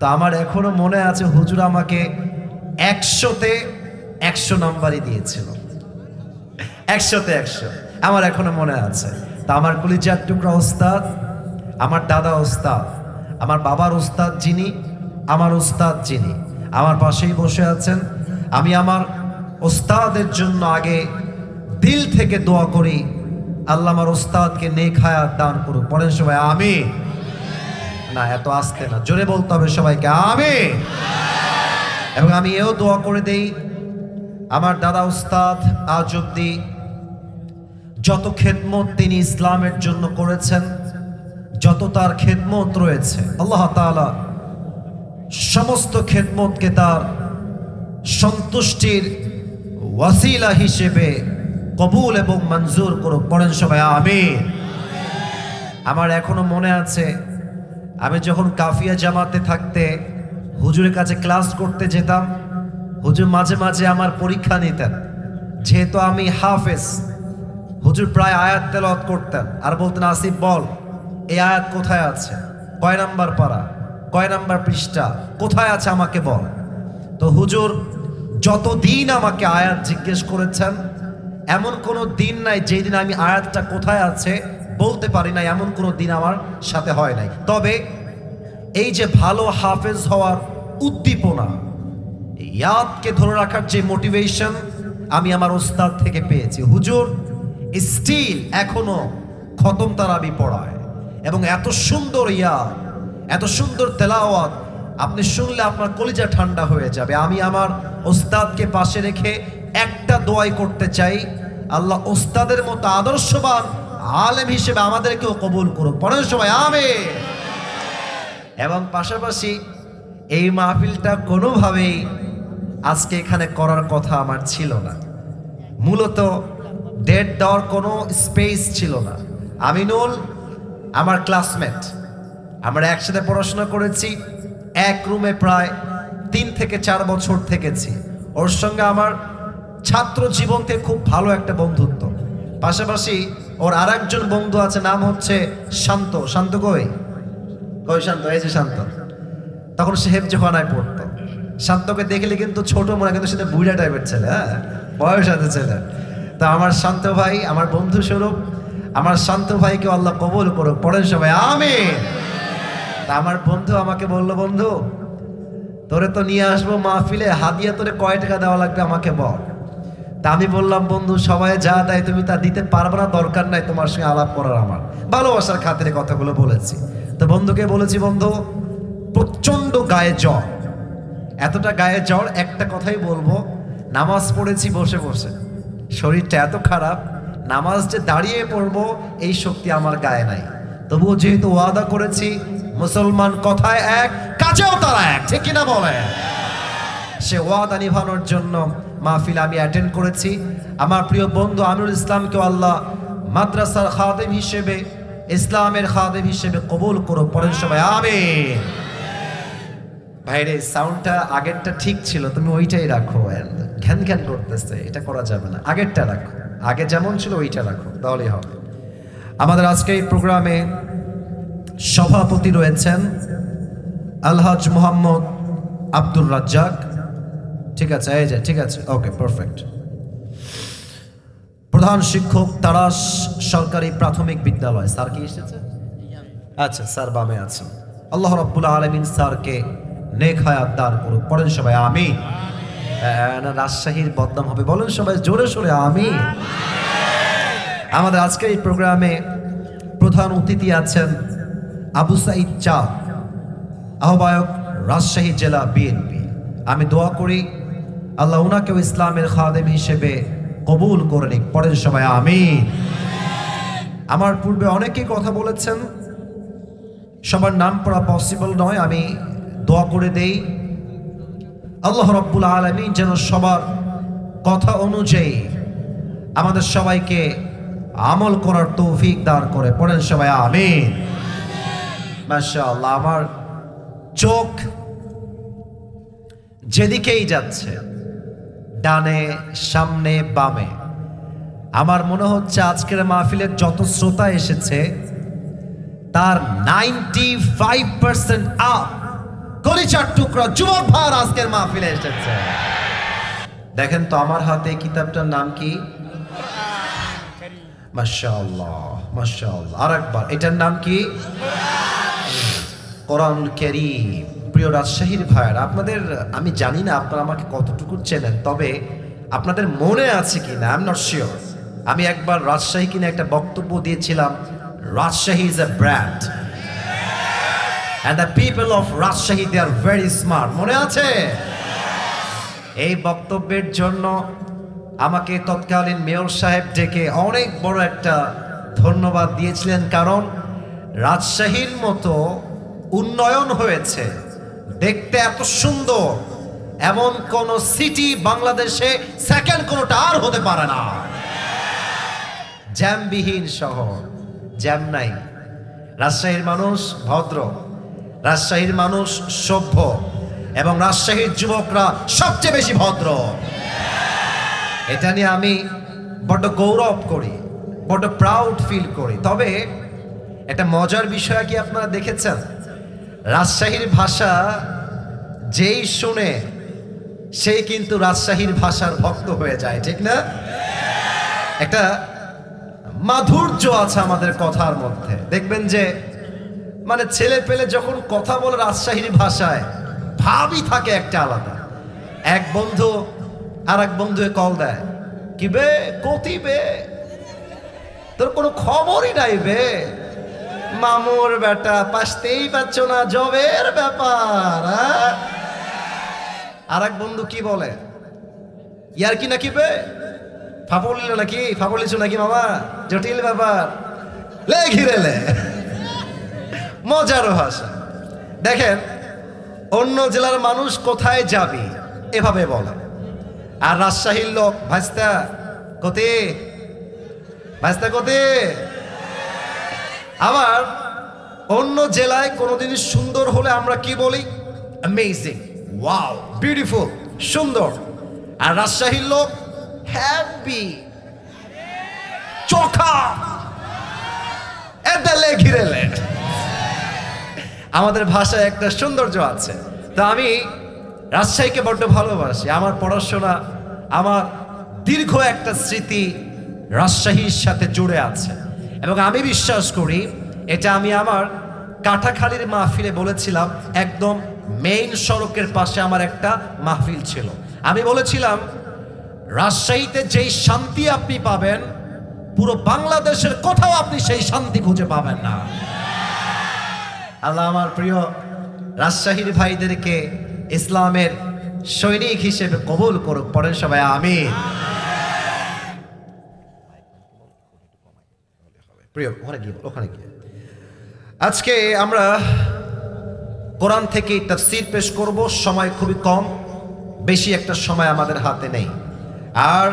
তো আমার এখনো মনে আছে হুজুর আমাকে 100-তে 100 নাম্বারই দিয়েছিল, 100-তে 100 আমার এখনো মনে আছে। তা আমার কলিজার টুকরা ওস্তাদ, আমার দাদা ওস্তাদ, আমার বাবার ওস্তাদ যিনি, আমার ওস্তাদ যিনি আমার পাশেই বসে আছেন, আমি আমার ওস্তাদের জন্য আগে দিল থেকে দোয়া করি, আল্লাহ আমার ওস্তাদকে নেক হায়াত দান করুক। পড়েন সবাই আমিন। না এত আস্তে না, জোরে বলতে হবে সবাইকে আমিন। এবং আমি এও দোয়া করে দেই আমার দাদা ওস্তাদ আজ অব্দি যত খেদমত তিনি ইসলামের জন্য করেছেন, যত তার খেদমত রয়েছে, আল্লাহ তাআলা সমস্ত খেদমতকে তার সন্তুষ্টির ওয়াসিলা হিসেবে কবুল এবং মঞ্জুর করুক। পড়েন সবাই আমিন। আমার এখনো মনে আছে আমি যখন কাফিয়া জামাতে থাকতে হুজুরের কাছে ক্লাস করতে যেতাম, হুজুর মাঝে মাঝে আমার পরীক্ষা নিতেন। যেহেতু আমি হাফেজ, হুজুর প্রায় আয়াত তেলাওয়াত করতেন আর বলতেন আসিফ বল এই আয়াত কোথায় আছে, কয় নাম্বার পারা, কয় নাম্বার পৃষ্ঠা, কোথায় আছে আমাকে বল। তো হুজুর যতদিন আমাকে আয়াত জিজ্ঞেস করেছেন এমন কোনো দিন নাই যেই দিন আমি আয়াতটা কোথায় আছে বলতে পারি না, এমন কোনো দিন আমার সাথে হয় নাই। তবে এই যে ভালো হাফেজ হওয়ার উদ্দীপনা, ইয়াদকে ধরে রাখার যে মোটিভেশন আমি আমার ওস্তাদ থেকে পেয়েছি। হুজুর স্টিল এখনো খতম তারাবি পড়ায় এবং এত সুন্দর ইয়াদ, এত সুন্দর তেলাওয়াত, আপনি শুনলে আপনার কলিজা ঠান্ডা হয়ে যাবে। আমি আমার ওস্তাদকে পাশে রেখে একটা দোয়াই করতে চাই, আল্লাহ ওস্তাদের মতো আদর্শবান আলেম হিসেবে আমাদেরকেও কবুল করুক। পড়েন সবাই আমিন। এবং পাশাপাশি এই মাহফিলটা কোনোভাবেই আজকে এখানে করার কথা আমার ছিল না, মূলত ডেট দেওয়ার কোনো স্পেস ছিল না। আমিনুল আমার ক্লাসমেট, আমরা একসাথে পড়াশোনা করেছি, এক রুমে প্রায় 3 থেকে 4 বছর থেকেছি। ওর সঙ্গে আমার ছাত্র জীবন থেকে খুব ভালো একটা বন্ধুত্ব। পাশাপাশি ওর আর একজন বন্ধু আছে, নাম হচ্ছে শান্ত। শান্ত কই কই শান্ত, এই যে শান্ত। তখন সে হেফজখানায় পড়তো। শান্তকে দেখলে কিন্তু ছোট মনে, কিন্তু সেটা বুড়া টাইপের ছেলে, হ্যাঁ বয়স আছে ছেলে। তা আমার শান্ত ভাই, আমার বন্ধু স্বরূপ আমার শান্ত ভাইকে আল্লাহ কবুল করুক। পড়েন সবাই আমিন। তা আমার বন্ধু আমাকে বললো, বন্ধু তোরে তো নিয়ে আসবো মাহফিলে, হাদিয়া তোরে কয় টাকা দেওয়া লাগবে আমাকে বল। তা আমি বললাম, বন্ধু সবাই যা দেয় তুমি তা দিতে পারবে না, দরকার নাই তোমার সঙ্গে আলাপ করার, আমার ভালোবাসার খাতিরে কথাগুলো বলেছি। তো বন্ধুকে বলেছি, বন্ধু প্রচন্ড গায়ে জ্বর, এতটা গায়ে জ্বর, একটা কথাই বলবো, নামাজ পড়েছি বসে বসে, শরীরটা এত খারাপ, নামাজ যে দাঁড়িয়ে পড়বো এই শক্তি আমার গায়ে নাই। তবুও যেহেতু ওয়াদা করেছি, মুসলমান কথায় এক কাজেও তারা এক, ঠিক কিনা বলে, সে ওয়াদা নিভানোর জন্য মাহফিল আমি অ্যাটেন্ড করেছি। আমার প্রিয় বন্ধু আমিনুল ইসলামকে আল্লাহ মাদ্রাসার খাদেম হিসেবে, ইসলামের খাদেম হিসেবে কবুল করো। পড়েন সবাই আমিন। ভাইরে সাউন্ডটা আগেরটা ঠিক ছিল, তুমি ওইটাই রাখো, ঘ্যান ঘ্যান করতেছে, এটা করা যাবে না, আগেরটা রাখো, আগে যেমন ছিল ওইটা রাখো, তাহলেই হবে। আমাদের আজকে এই প্রোগ্রামে সভাপতি রয়েছেন আলহাজ মোহাম্মদ আব্দুর রাজ্জাক, ঠিক আছে, এই যে ঠিক আছে, ওকে পারফেক্ট। প্রধান শিক্ষক তারাস সরকারি প্রাথমিক বিদ্যালয়, স্যার কি এসেছে? আচ্ছা স্যার বামে আছেন। আল্লাহ রাব্বুল আলামিন স্যারকে নেক হায়াত দান করুক। পড়েন সবাই আমিন। রাজশাহীর বদনাম হবে, বলেন সবাই জোরে সোরে আমিন। আমাদের আজকের এই প্রোগ্রামে প্রধান অতিথি আছেন আবু সাইদ চাঁদ, আহ্বায়ক রাজশাহী জেলা বিএনপি। আমি দোয়া করি আল্লাহ উনাকেও ইসলামের খাদেম হিসেবে কবুল করে নিক। পড়েন সবাই আমিন। আমার পূর্বে অনেকেই কথা বলেছেন, সবার নাম পড়া পসিবল নয়, আমি দোয়া করে দেই আল্লাহ রাব্বুল আলামিন যেন সবার কথা অনুযায়ী আমাদের সবাইকে আমল করার তৌফিক দান করে। পড়েন সবাই আমিন। মাশাআল্লাহ, আমার চোখ যেদিকেই যাচ্ছে, ডানে সামনে বামে, আমার মনে হচ্ছে আজকের মাহফিলের যত শ্রোতা এসেছে তার 95% আপ কলিজার টুকরা যুবক ভাইরা আজকের মাহফিলে এসেছে। দেখেন তো আমার হাতে কিতাবটার নাম কি? মাশাআল্লাহ মাশাআল্লাহ। আরেকবার, এটার নাম কি? কোরআনুল কারীম। প্রিয় রাজশাহীর ভাইরা, আপনাদের আমি জানি না আপনারা আমাকে কতটুকু চেনেন, তবে আপনাদের মনে আছে কিনা আই এম নট শিওর। আমি একবার রাজশাহী কিনে একটা বক্তব্য দিয়েছিলাম, Rajshahi is a brand and the people of Rajshahi they are very smart, মনে আছে? এই বক্তব্যের জন্য আমাকে তৎকালীন মেয়র সাহেব ডেকে অনেক বড় একটা ধন্যবাদ দিয়েছিলেন, কারণ রাজশাহীর মতো উন্নয়ন হয়েছে, দেখতে এত সুন্দর এমন কোন সিটি বাংলাদেশে সেকেন্ড কোনটা আর হতে পারে না। জ্যামবিহীন শহর, জ্যাম নাই। রাজশাহীর মানুষ ভদ্র, রাজশাহীর মানুষ সভ্য, এবং রাজশাহীর যুবকরা সবচেয়ে বেশি ভদ্র। এটা নিয়ে আমি বড্ড গৌরব করি, বড্ড প্রাউড ফিল করি। তবে একটা মজার বিষয় কি আপনারা দেখেছেন? রাজশাহীর ভাষা যেই শুনে সেই কিন্তু রাজশাহীর ভাষার ভক্ত হয়ে যায়, ঠিক না? একটা মাধুর্য আছে আমাদের কথার মধ্যে। দেখবেন যে মানে ছেলে পেলে যখন কথা বলে রাজশাহীর ভাষায়, ভাবই থাকে একটা আলাদা। এক বন্ধু আর এক বন্ধু কল দেয়, কি বে কতি বে, তোর কোনো খবরই নাই বে, মামুর বেটা পাসতেই পাচ্ছ না, জবের ব্যাপার। আর এক বন্ধু কি বলে, ইয়ার কি নাকি বে, ফাপড় নিল নাকি, ফাপড় লিছো নাকি মামা, জটিল ব্যাপার, লে ঘিরেলে। মজার ভাষা। দেখেন অন্য জেলার মানুষ কোথায় যাবি এভাবে বলে, আর রাজশাহীর লোক ভাস্তা কতি, ভাস্তা কতি। আবার অন্য জেলায় কোনো জিনিস সুন্দর হলে আমরা কি বলি? অ্যামেজিং, ওয়াও, বিউটিফুল, সুন্দর। আর রাজশাহীর লোক হ্যাপি, চোখা, এদালে ঘিরেলে। আমাদের ভাষায় একটা সৌন্দর্য আছে। তো আমি রাজশাহীকে বড্ড ভালোবাসি। আমার পড়াশোনা, আমার দীর্ঘ একটা স্মৃতি রাজশাহীর সাথে জুড়ে আছে, এবং আমি বিশ্বাস করি এটা আমি আমার কাটাখালীর মাহফিলে বলেছিলাম। একদম মেইন সড়কের পাশে আমার একটা মাহফিল ছিল। আমি বলেছিলাম রাজশাহীতে যেই শান্তি আপনি পাবেন, পুরো বাংলাদেশের কোথাও আপনি সেই শান্তি খুঁজে পাবেন না। আল্লাহ আমার প্রিয় রাজশাহীর ভাইদেরকে ইসলামের সৈনিক হিসেবে কবুল করুক। পড়েন সবাই আমিন। প্রিয় ওখানে গিয়ে আজকে আমরা কোরআন থেকে তাফসীর পেশ করব। সময় খুবই কম, বেশি একটা সময় আমাদের হাতে নেই। আর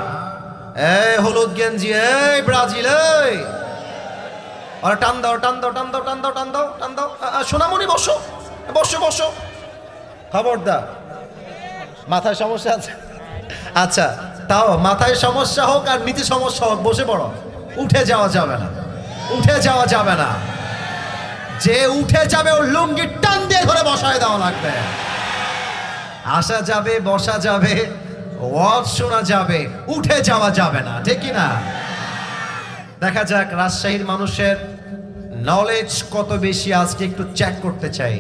হলুদ গেঞ্জি, এই ব্রাজিল, আর টান দাও টান দাও টান দাও টান দাও টান দাও টান দাও। সোনামণি বসো বসো বসো, খবরদার মাথায় সমস্যা আছে। আচ্ছা, তাও মাথায় সমস্যা হোক আর নিচে সমস্যা হোক, বসে পড়ো। উঠে যাওয়া যাবে না, উঠে যাওয়া যাবে না। যে উঠে যাবে ওর লুঙ্গি টান দিয়ে ধরে বসায় দেওয়া লাগবে। আসা যাবে, বসা যাবে, ওয়াজ শোনা যাবে, উঠে যাওয়া যাবে না, ঠিক কি না? দেখা যাক রাজশাহীর মানুষের নলেজ কত বেশি, আজকে একটু চেক করতে চাই।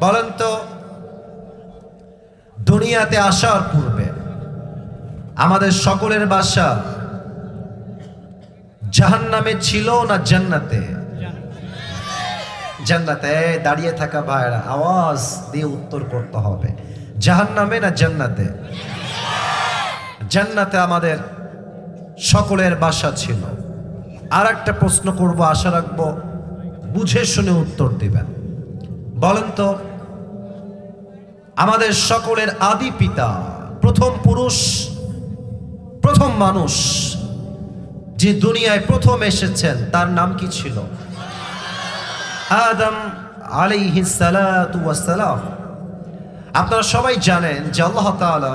বলেন তো, দুনিয়াতে আসার পূর্বে আমাদের সকলের বাসা জাহান্নামে ছিল না জান্নাতে? জান্নাতে। দাঁড়িয়ে থাকা ভাইরা আওয়াজ দিয়ে উত্তর করতে হবে, জাহান্নামে না জান্নাতে? জান্নাতে আমাদের সকলের বাসা ছিল। আর একটা প্রশ্ন করব, আশা রাখবো বুঝে শুনে উত্তর দিবেন। বলেন তো, আমাদের সকলের আদি পিতা, প্রথম পুরুষ, প্রথম মানুষ যে দুনিয়ায় প্রথম এসেছেন তার নাম কি ছিল? আদম আলাইহিস সালাতু ওয়াস সালাম। আপনারা সবাই জানেন যে আল্লাহ তাআলা,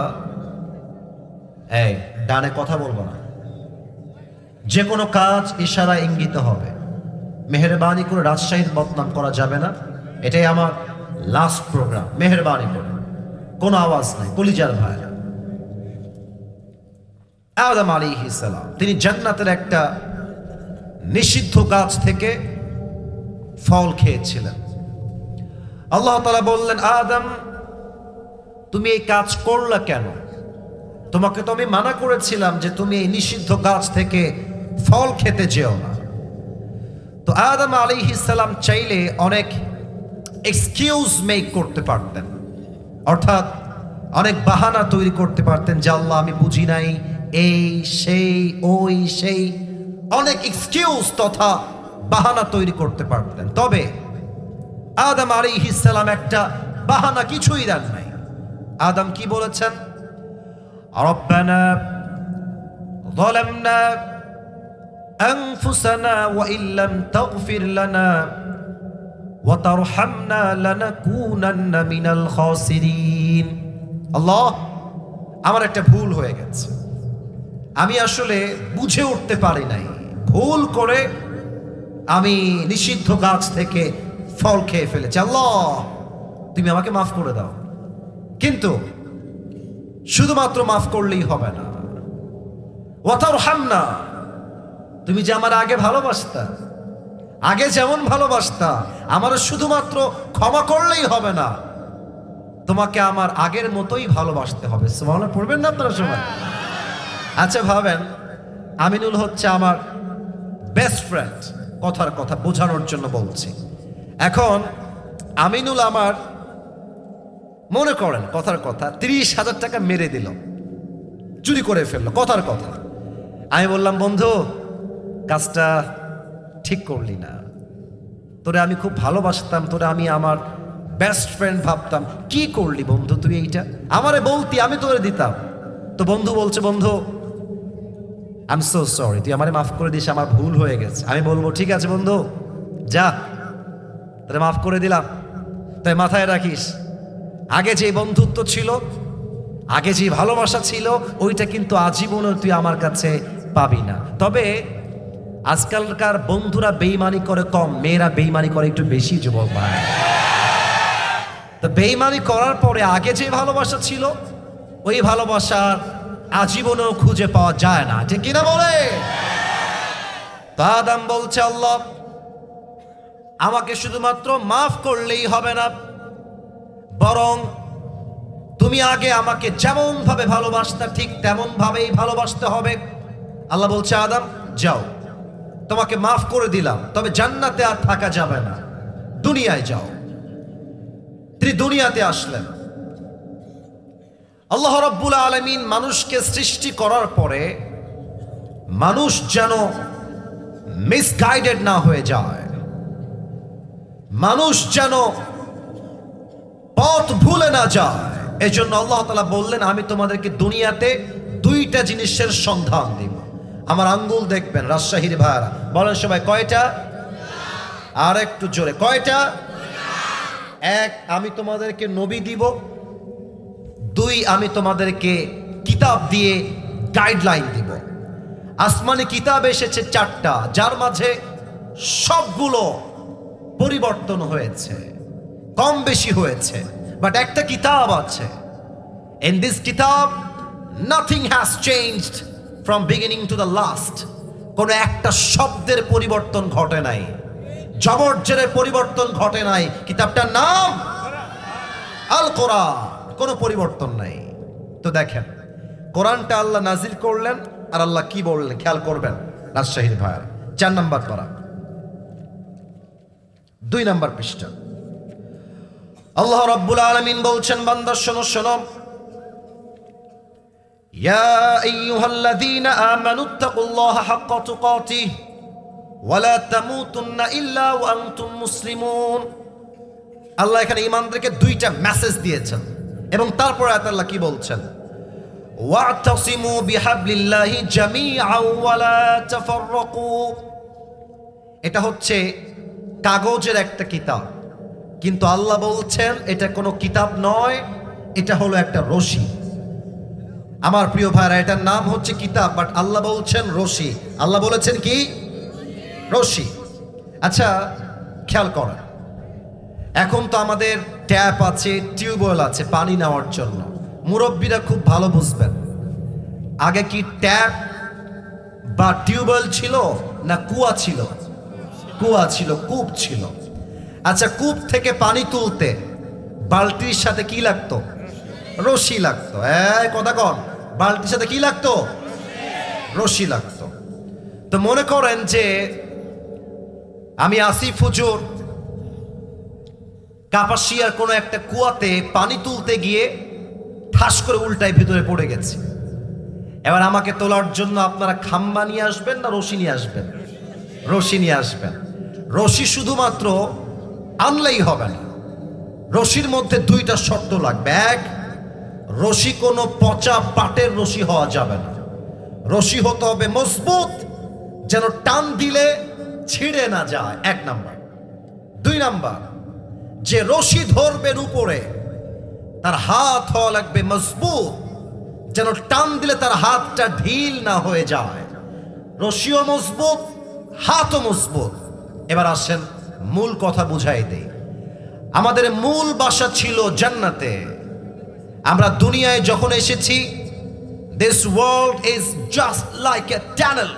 এই ডানে কথা বলবো না, যে কোনো কাজ ইশারা ইঙ্গিত হবে। মেহেরবানি করে রাজশাহীর বদনাম করা যাবে না, এটাই আমার লাস্ট প্রোগ্রাম, মেহেরবানি করে কোনো আওয়াজ নাই, কলিজার ভাইরা। আদম আলাইহিস সালাম তিনি জান্নাতের একটা নিষিদ্ধ গাছ থেকে ফল খেয়েছিলেন। আল্লাহ তাআলা বললেন, আদম তুমি এই কাজ করলা কেন? তোমাকে তো আমি মানা করেছিলাম যে তুমি এই নিষিদ্ধ গাছ থেকে ফল খেতে যেও না। তো আদম আলাইহিস সালাম চাইলে অনেক এক্সকিউজ মেক করতে পারতেন, অর্থাৎ অনেক বাহানা তৈরি করতে পারতেন যে আল্লাহ আমি বুঝি নাই, এই সেই ওই সেই, অনেক এক্সকিউজ তথা বাহানা তৈরি করতে পারতেন। তবে আদম আলাইহিস সালাম একটা বাহানা কিছুই দেন নাই। আদম কি বলেছেন? রব্বানা যালামনা আনফুসানা ওয়া ইল্লাম তাগফির লানা ওয়া তারহামনা লানাকুনান্না মিনাল খাসিরিন। আল্লাহ, আমার একটা ভুল হয়ে গেছে, আমি আসলে বুঝে উঠতে পারি নাই, ভুল করে আমি নিষিদ্ধ গাছ থেকে ফল খেয়ে ফেলেছি। আল্লাহ তুমি আমাকে মাফ করে দাও। কিন্তু শুধুমাত্র মাফ করলেই হবে না, ওয়া তারহামনা, তুমি যে আমার আগে ভালোবাসতা, আগে যেমন ভালোবাসতা, আমার শুধুমাত্র ক্ষমা করলেই হবে না, তোমাকে আমার আগের মতোই ভালোবাসতে হবে। সুবহানাল্লাহ পড়বেন না আপনারা সবাই? আচ্ছা ভাবেন, আমিনুল হচ্ছে আমার বেস্ট ফ্রেন্ড, কথার কথা বোঝানোর জন্য বলছি। এখন আমিনুল আমার, মনে করেন কথার কথা 30,000 টাকা মেরে দিল, চুরি করে ফেললো, কথার কথা। আমি বললাম, বন্ধু কাজটা ঠিক করলি না, তোরে আমি খুব ভালোবাসতাম, তোরে আমি আমার বেস্ট ফ্রেন্ড ভাবতাম, কি করলি বন্ধু তুই এইটা? আমারে বলতি, আমি তোরে দিতাম। তো বন্ধু বলছে, বন্ধু আই এম সো সরি, তুই আমারে মাফ করে দিস, আমার ভুল হয়ে গেছে। আমি বলবো ঠিক আছে বন্ধু, যা তোরে মাফ করে দিলাম। তাই মাথায় রাখিস, আগে যে বন্ধুত্ব ছিল, আগে যে ভালোবাসা ছিল, ওইটা কিন্তু আজীবনে তুই আমার কাছে পাবি না। তবে আজকালকার বন্ধুরা বেঈমানি করে কম, মেয়েরা বেঈমানি করে একটু বেশি, যুবক ভাই। তো বেঈমানি করার পরে আগে যে ভালোবাসা ছিল, ওই ভালোবাসার আজীবনেও খুঁজে পাওয়া যায় না, ঠিক কিনা বলে? তো আদম বলছে, আল্লাহ আমাকে শুধুমাত্র মাফ করলেই হবে না, বরং তুমি আগে আমাকে যেমন ভাবে ভালোবাসতা ঠিক তেমন ভাবেই ভালোবাসতে হবে। আল্লাহ বলছে, আদম যাও, তোমাকে মাফ করে দিলাম, তবে জান্নাতে আর থাকা যাবে না, দুনিয়ায় যাও। তিনি দুনিয়াতে আসলেন। আল্লাহ রাব্বুল আলামিন মানুষকে সৃষ্টি করার পরে মানুষ যেন মিসগাইডেড না হয়ে যায়, মানুষ যেন পথ ভুলে না যায়, এজন্য আল্লাহ তাআলা বললেন, আমি তোমাদেরকে দুনিয়াতে দুইটা জিনিসের সন্ধান দিব। আমার আঙ্গুল দেখবেন রাজশাহীর ভাইরা, বলেন সবাই কয়টা? আর একটু জোরে, কয়টা? এক, আমি তোমাদেরকে নবী দিব। দুই, আমি তোমাদেরকে কিতাব দিয়ে গাইডলাইন দিব। আসমানি কিতাব এসেছে 4টা, যার মাঝে সবগুলো পরিবর্তন হয়েছে, কম বেশি হয়েছে, বাট একটা কিতাব আছে। ইন দিস কিতাব nothing has changed from beginning to the last. কোনো একটা শব্দের পরিবর্তন ঘটে নাই, জবরজের পরিবর্তন ঘটে নাই। কিতাবটার নাম আল কোরআন, কোনো পরিবর্তন নাই। তো দেখেন, কোরআনটা আল্লাহ নাজিল করলেন, আর আল্লাহ কি বললেন খেয়াল করবেন রাজশাহীর ভাইয়ার। 4 নম্বর পারা, 2 নম্বর পৃষ্ঠা। আল্লাহ রাব্বুল আলামিন বলছেন, বান্দা শোনো শোনো, ইয়া আইয়ুহাল্লাযীনা আমানুত্তাকুল্লাহা হাক্কা তুকাতিহি ওয়া লা তামুতুন্না ইল্লা ওয়া আনতুম মুসলিমুন। আল্লাহ এখানে ঈমানদারকে 2টা মেসেজ দিয়েছেন, এবং তারপর আয়াত আল্লাহ কি বলছেন? ওয়া'তাসিমু বিহাবলিল্লাহি জামিআন ওয়া লা তাফাররাকু। এটা হচ্ছে কাগজের একটা কিতাব, কিন্তু আল্লাহ বলছেন এটা কোনো কিতাব নয়, এটা হলো একটা রশি। আমার প্রিয় ভাইরা, এটার নাম হচ্ছে কিতাব, বাট আল্লাহ বলছেন রশি। আল্লাহ বলেছেন কি? রশি। আচ্ছা খেয়াল করেন, এখন তো আমাদের ট্যাপ আছে, টিউবওয়েল আছে পানি নেওয়ার জন্য। মুরব্বীরা খুব ভালো বুঝবেন, আগে কি ট্যাপ বা টিউবওয়েল ছিল না কুয়া ছিল? কুয়া ছিল, কূপ ছিল। আচ্ছা, কূপ থেকে পানি তুলতে বালতির সাথে কি লাগতো? রশি লাগতো। কথা কন, বালতির সাথে কি লাগতো? রশি লাগতো। তো মনে করেন যে আমি আসিফ হুজুর কাপাসিয়ার কোনো একটা কুয়াতে পানি তুলতে গিয়ে ঠাস করে উল্টায় ভিতরে পড়ে গেছি। এবার আমাকে তোলার জন্য আপনারা খাম্বা নিয়ে আসবেন না রশি নিয়ে আসবেন? রশি নিয়ে আসবেন। রশি শুধুমাত্র আনলেই হবে না, রশির মধ্যে দুইটা শর্ত লাগবে। এক, রশি কোনো পচা পাটের রশি হওয়া যাবে না, রশি হতে হবে মজবুত, যেন টান দিলে ছিঁড়ে না যায়, এক নাম্বার। দুই নাম্বার, যে রশি ধরবেন উপরে তার হাত হওয়া লাগবে মজবুত, যেন টান দিলে তার হাতটা ঢিল না হয়ে যায়। রশিও মজবুত, হাতও মজবুত। এবার আসেন মূল কথা বুঝাই দেই। আমাদের মূল বাসা ছিল জান্নাতে। আমরা দুনিয়ায় যখন এসেছি, this world is just like a tunnel.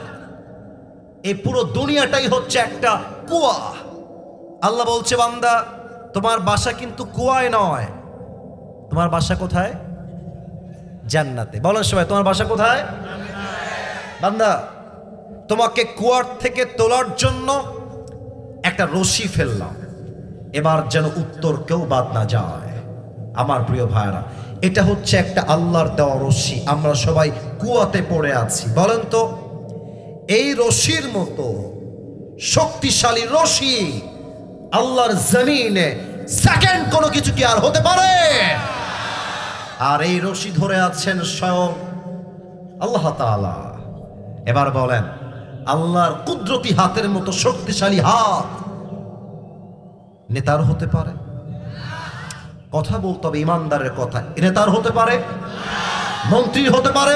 এই পুরো দুনিয়াটাই হচ্ছে একটা কুয়া। আল্লাহ বলছে, বান্দা তোমার বাসা কিন্তু কুয়ায় নয়, তোমার বাসা কোথায়? জান্নাতে। বলেন সবাই, তোমার বাসা কোথায়? বান্দা, তোমাকে কুয়ার থেকে তোলার জন্য একটা রশি ফেললাম, এবার যেন উত্তর কেউ বাদ না যায়। আমার প্রিয় ভাইরা, এটা হচ্ছে একটা আল্লাহর দেওয়া রশি। আমরা সবাই কুয়াতে পড়ে আছি। বলেন তো, এই রশির মতো শক্তিশালী রশি আল্লাহর জমিনে সেকেন্ড কোনো কিছু কি আর হতে পারে? আর এই রশি ধরে আছেন স্বয়ং আল্লাহ তাআলা। এবার বলেন, আল্লাহর কুদরতি হাতের মতো শক্তিশালী হাত নেতার হতে পারে? কথা বলতে হবে ইমানদারের কথা। নেতার হতে পারে, মন্ত্রী হতে পারে,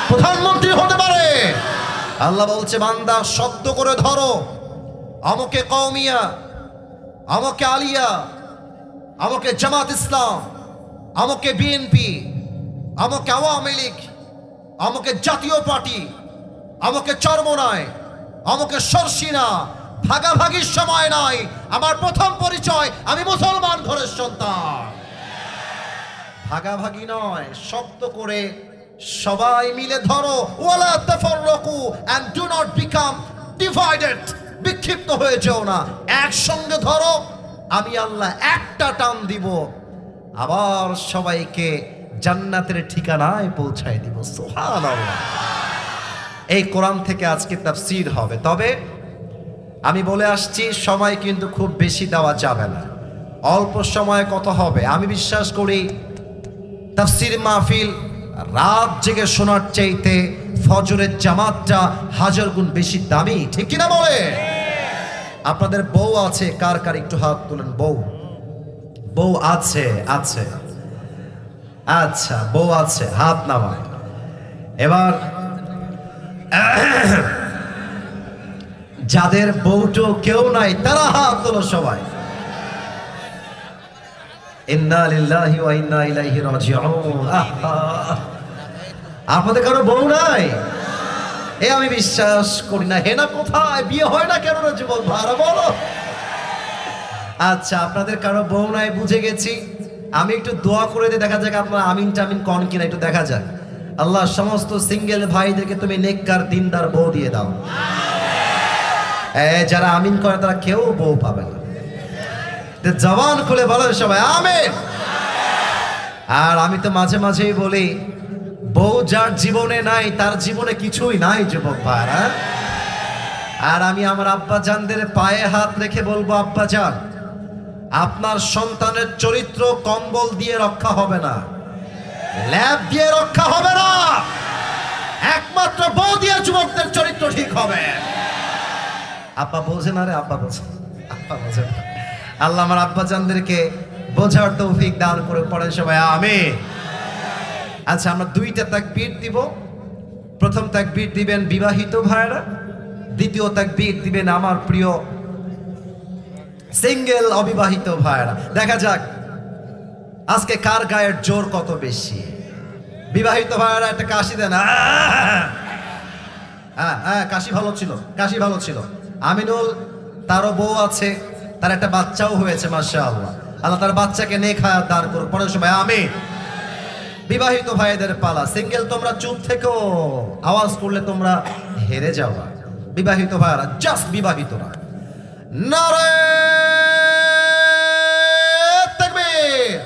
প্রধানমন্ত্রী হতে পারে। আল্লাহ বলছে, বান্দা শব্দ করে ধরো, আমাকে কওমিয়া, আমাকে আলিয়া, আমাকে জামাত ইসলাম, আমাকে বিএনপি, আমাকে আওয়ামী লীগ, আমাকে জাতীয় পার্টি, আমাকে চরমনায়, আমাকে সরসিনা। ভাগাভাগির সময় নাই। আমার প্রথম পরিচয়, আমি মুসলমান ঘরের সন্তান। ভাগাভাগি নয়, শব্দ করে সবাই মিলে ধরো। ওয়ালা তাফাররাকু and do not become divided. বিক্ষিপ্ত হয়ে যাও না, একসঙ্গে ধরো। আমি আল্লাহ একটা টান দিব, আবার সবাইকে জান্নাতের ঠিকানায় পৌঁছায় দিব। সুবহানাল্লাহ। এই কোরআন থেকে আজকে তাফসীর হবে। তবে আমি বলে আসছি, সময় কিন্তু খুব বেশি দেওয়া যাবে না, অল্প সময়ে কত হবে। আমি বিশ্বাস করি তাফসীর মাহফিল রাত জেগে শোনার চাইতে ফজরের জামাতটা হাজার গুণ বেশি দামি, ঠিক কিনা বলে? আপনাদের বউ আছে? কার কার একটু হাত তুলেন। বউ, বউ আছে? আছে, আচ্ছা, বউ আছে, হাত নামান। এবার যাদের বউটো কেউ নাই তারা হাত তোলো সবাই। ইন্না লিল্লাহি ওয়া ইন্না ইলাইহি রাজিউন। আপনাদের কারো বউ নাই? এ আমি বিশ্বাস করি না। হেনা কোথায়? বিয়ে হয় না কেন যুবক ভাইরা বলো? আচ্ছা, আপনাদের কারো বউ নাই, বুঝে গেছি। আমি একটু দোয়া করে দিই, দেখা যাক আপনারা আমিন টামিন কন কিনা, একটু দেখা যাক। আল্লাহ সমস্ত সিঙ্গেল ভাইদেরকে তুমি নেককার দিনদার বউ দিয়ে দাও। যারা আমিন করে তারা কেউ বউ পাবে না। জবান খুলে বলেন সবাই আমিন। আর আমি তো মাঝে মাঝেই বলি, বউ যার জীবনে নাই তার জীবনে কিছুই নাই যুবক ভাইরা। আর আমি আমার আব্বা জানদের পায়ে হাত রেখে বলবো, আব্বা জান, আপনার সন্তানের চরিত্র কম্বল দিয়ে রক্ষা হবে না, ল্যাব দিয়ে রক্ষা হবে না, একমাত্র বউ দিয়ে যুবকদের চরিত্র ঠিক হবে। আব্বা বোঝে না রে, আব্বা বোঝে, আব্বা বোঝে না। আল্লাহ আমার আব্বা জানদেরকে বোঝার তৌফিক দান করে পড়েন সবাই আমিন। আচ্ছা, আমরা দুইটা তাকবীর দিব। প্রথম তাকবীর দিবেন বিবাহিত ভাইরা, দ্বিতীয় তাকবীর দিবেন আমার প্রিয় সিঙ্গেল অবিবাহিত ভাইরা। দেখা যাক আজকে কার গায়ের জোর কত বেশি? বিবাহিত ভাইয়েরা একটা কাশি দেন। হ্যাঁ হ্যাঁ, কাশি ভালো ছিল, কাশি ভালো ছিল। আমিনুল, তারও বউ আছে, তার একটা বাচ্চাও হয়েছে, মাশাআল্লাহ। আল্লাহ তার বাচ্চাকে নেক হায়াত দান করুক। পরের সময় আমিন। বিবাহিত ভাইদের পালা। সিঙ্গেল তোমরা চুপ থেকো, আওয়াজ করলে তোমরা হেরে যাওয়া। বিবাহিত ভাইরা, জাস্ট বিবাহিতরা, নারে তাকবীর।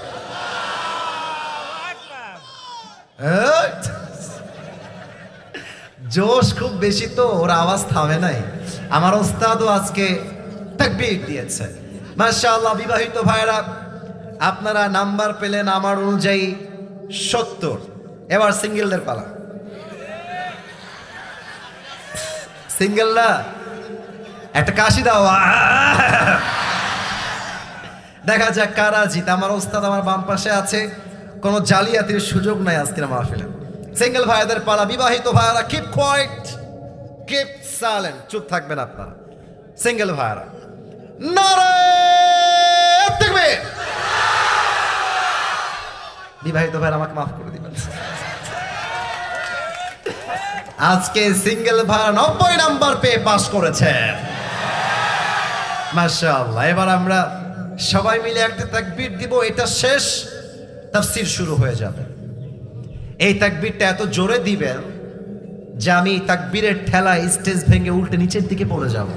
জোশ খুব বেশি তো, ওর আওয়াজ থামে নাই। আমার ওস্তাদও আজকে তাকবীর দিয়েছে, মাশাআল্লাহ। বিবাহিত ভাইরা, আপনারা নাম্বার পেলেন আমার অনুযায়ী 70। এবার সিঙ্গেলদের পালা। সিঙ্গেলরা একটা কাশি দাও, দেখা যাক কারা জিত। আমার ওস্তাদ আমার বাম পাশে আছে, কোনো জালিয়াতির সুযোগ নাই আজকের মাহফিলে। সিঙ্গেল ভাইদের পালা। বিবাহিত ভাইরা, কিপ কোয়াইট, কিপ সাইলেন্ট, চুপ থাকবেন আপনারা। সিঙ্গেল ভাইরা, নারে তাকবীর। বিবাহিত ভাইরা আমাকে মাফ করে দিবেন। আজকে সিঙ্গেল ভাইরা 90 নাম্বার পেয়ে পাস করেছে, মাশাআল্লাহ। এবার আমরা সবাই মিলে একটা তাকবীর দিব, এটা শেষ, তাফসীর শুরু হয়ে যাবে। এই তাকবীরটা এত জোরে দিবেন যে আমি তাকবীরের ঠেলায় স্টেজ ভেঙে উল্টে নিচের দিকে পড়ে যাব।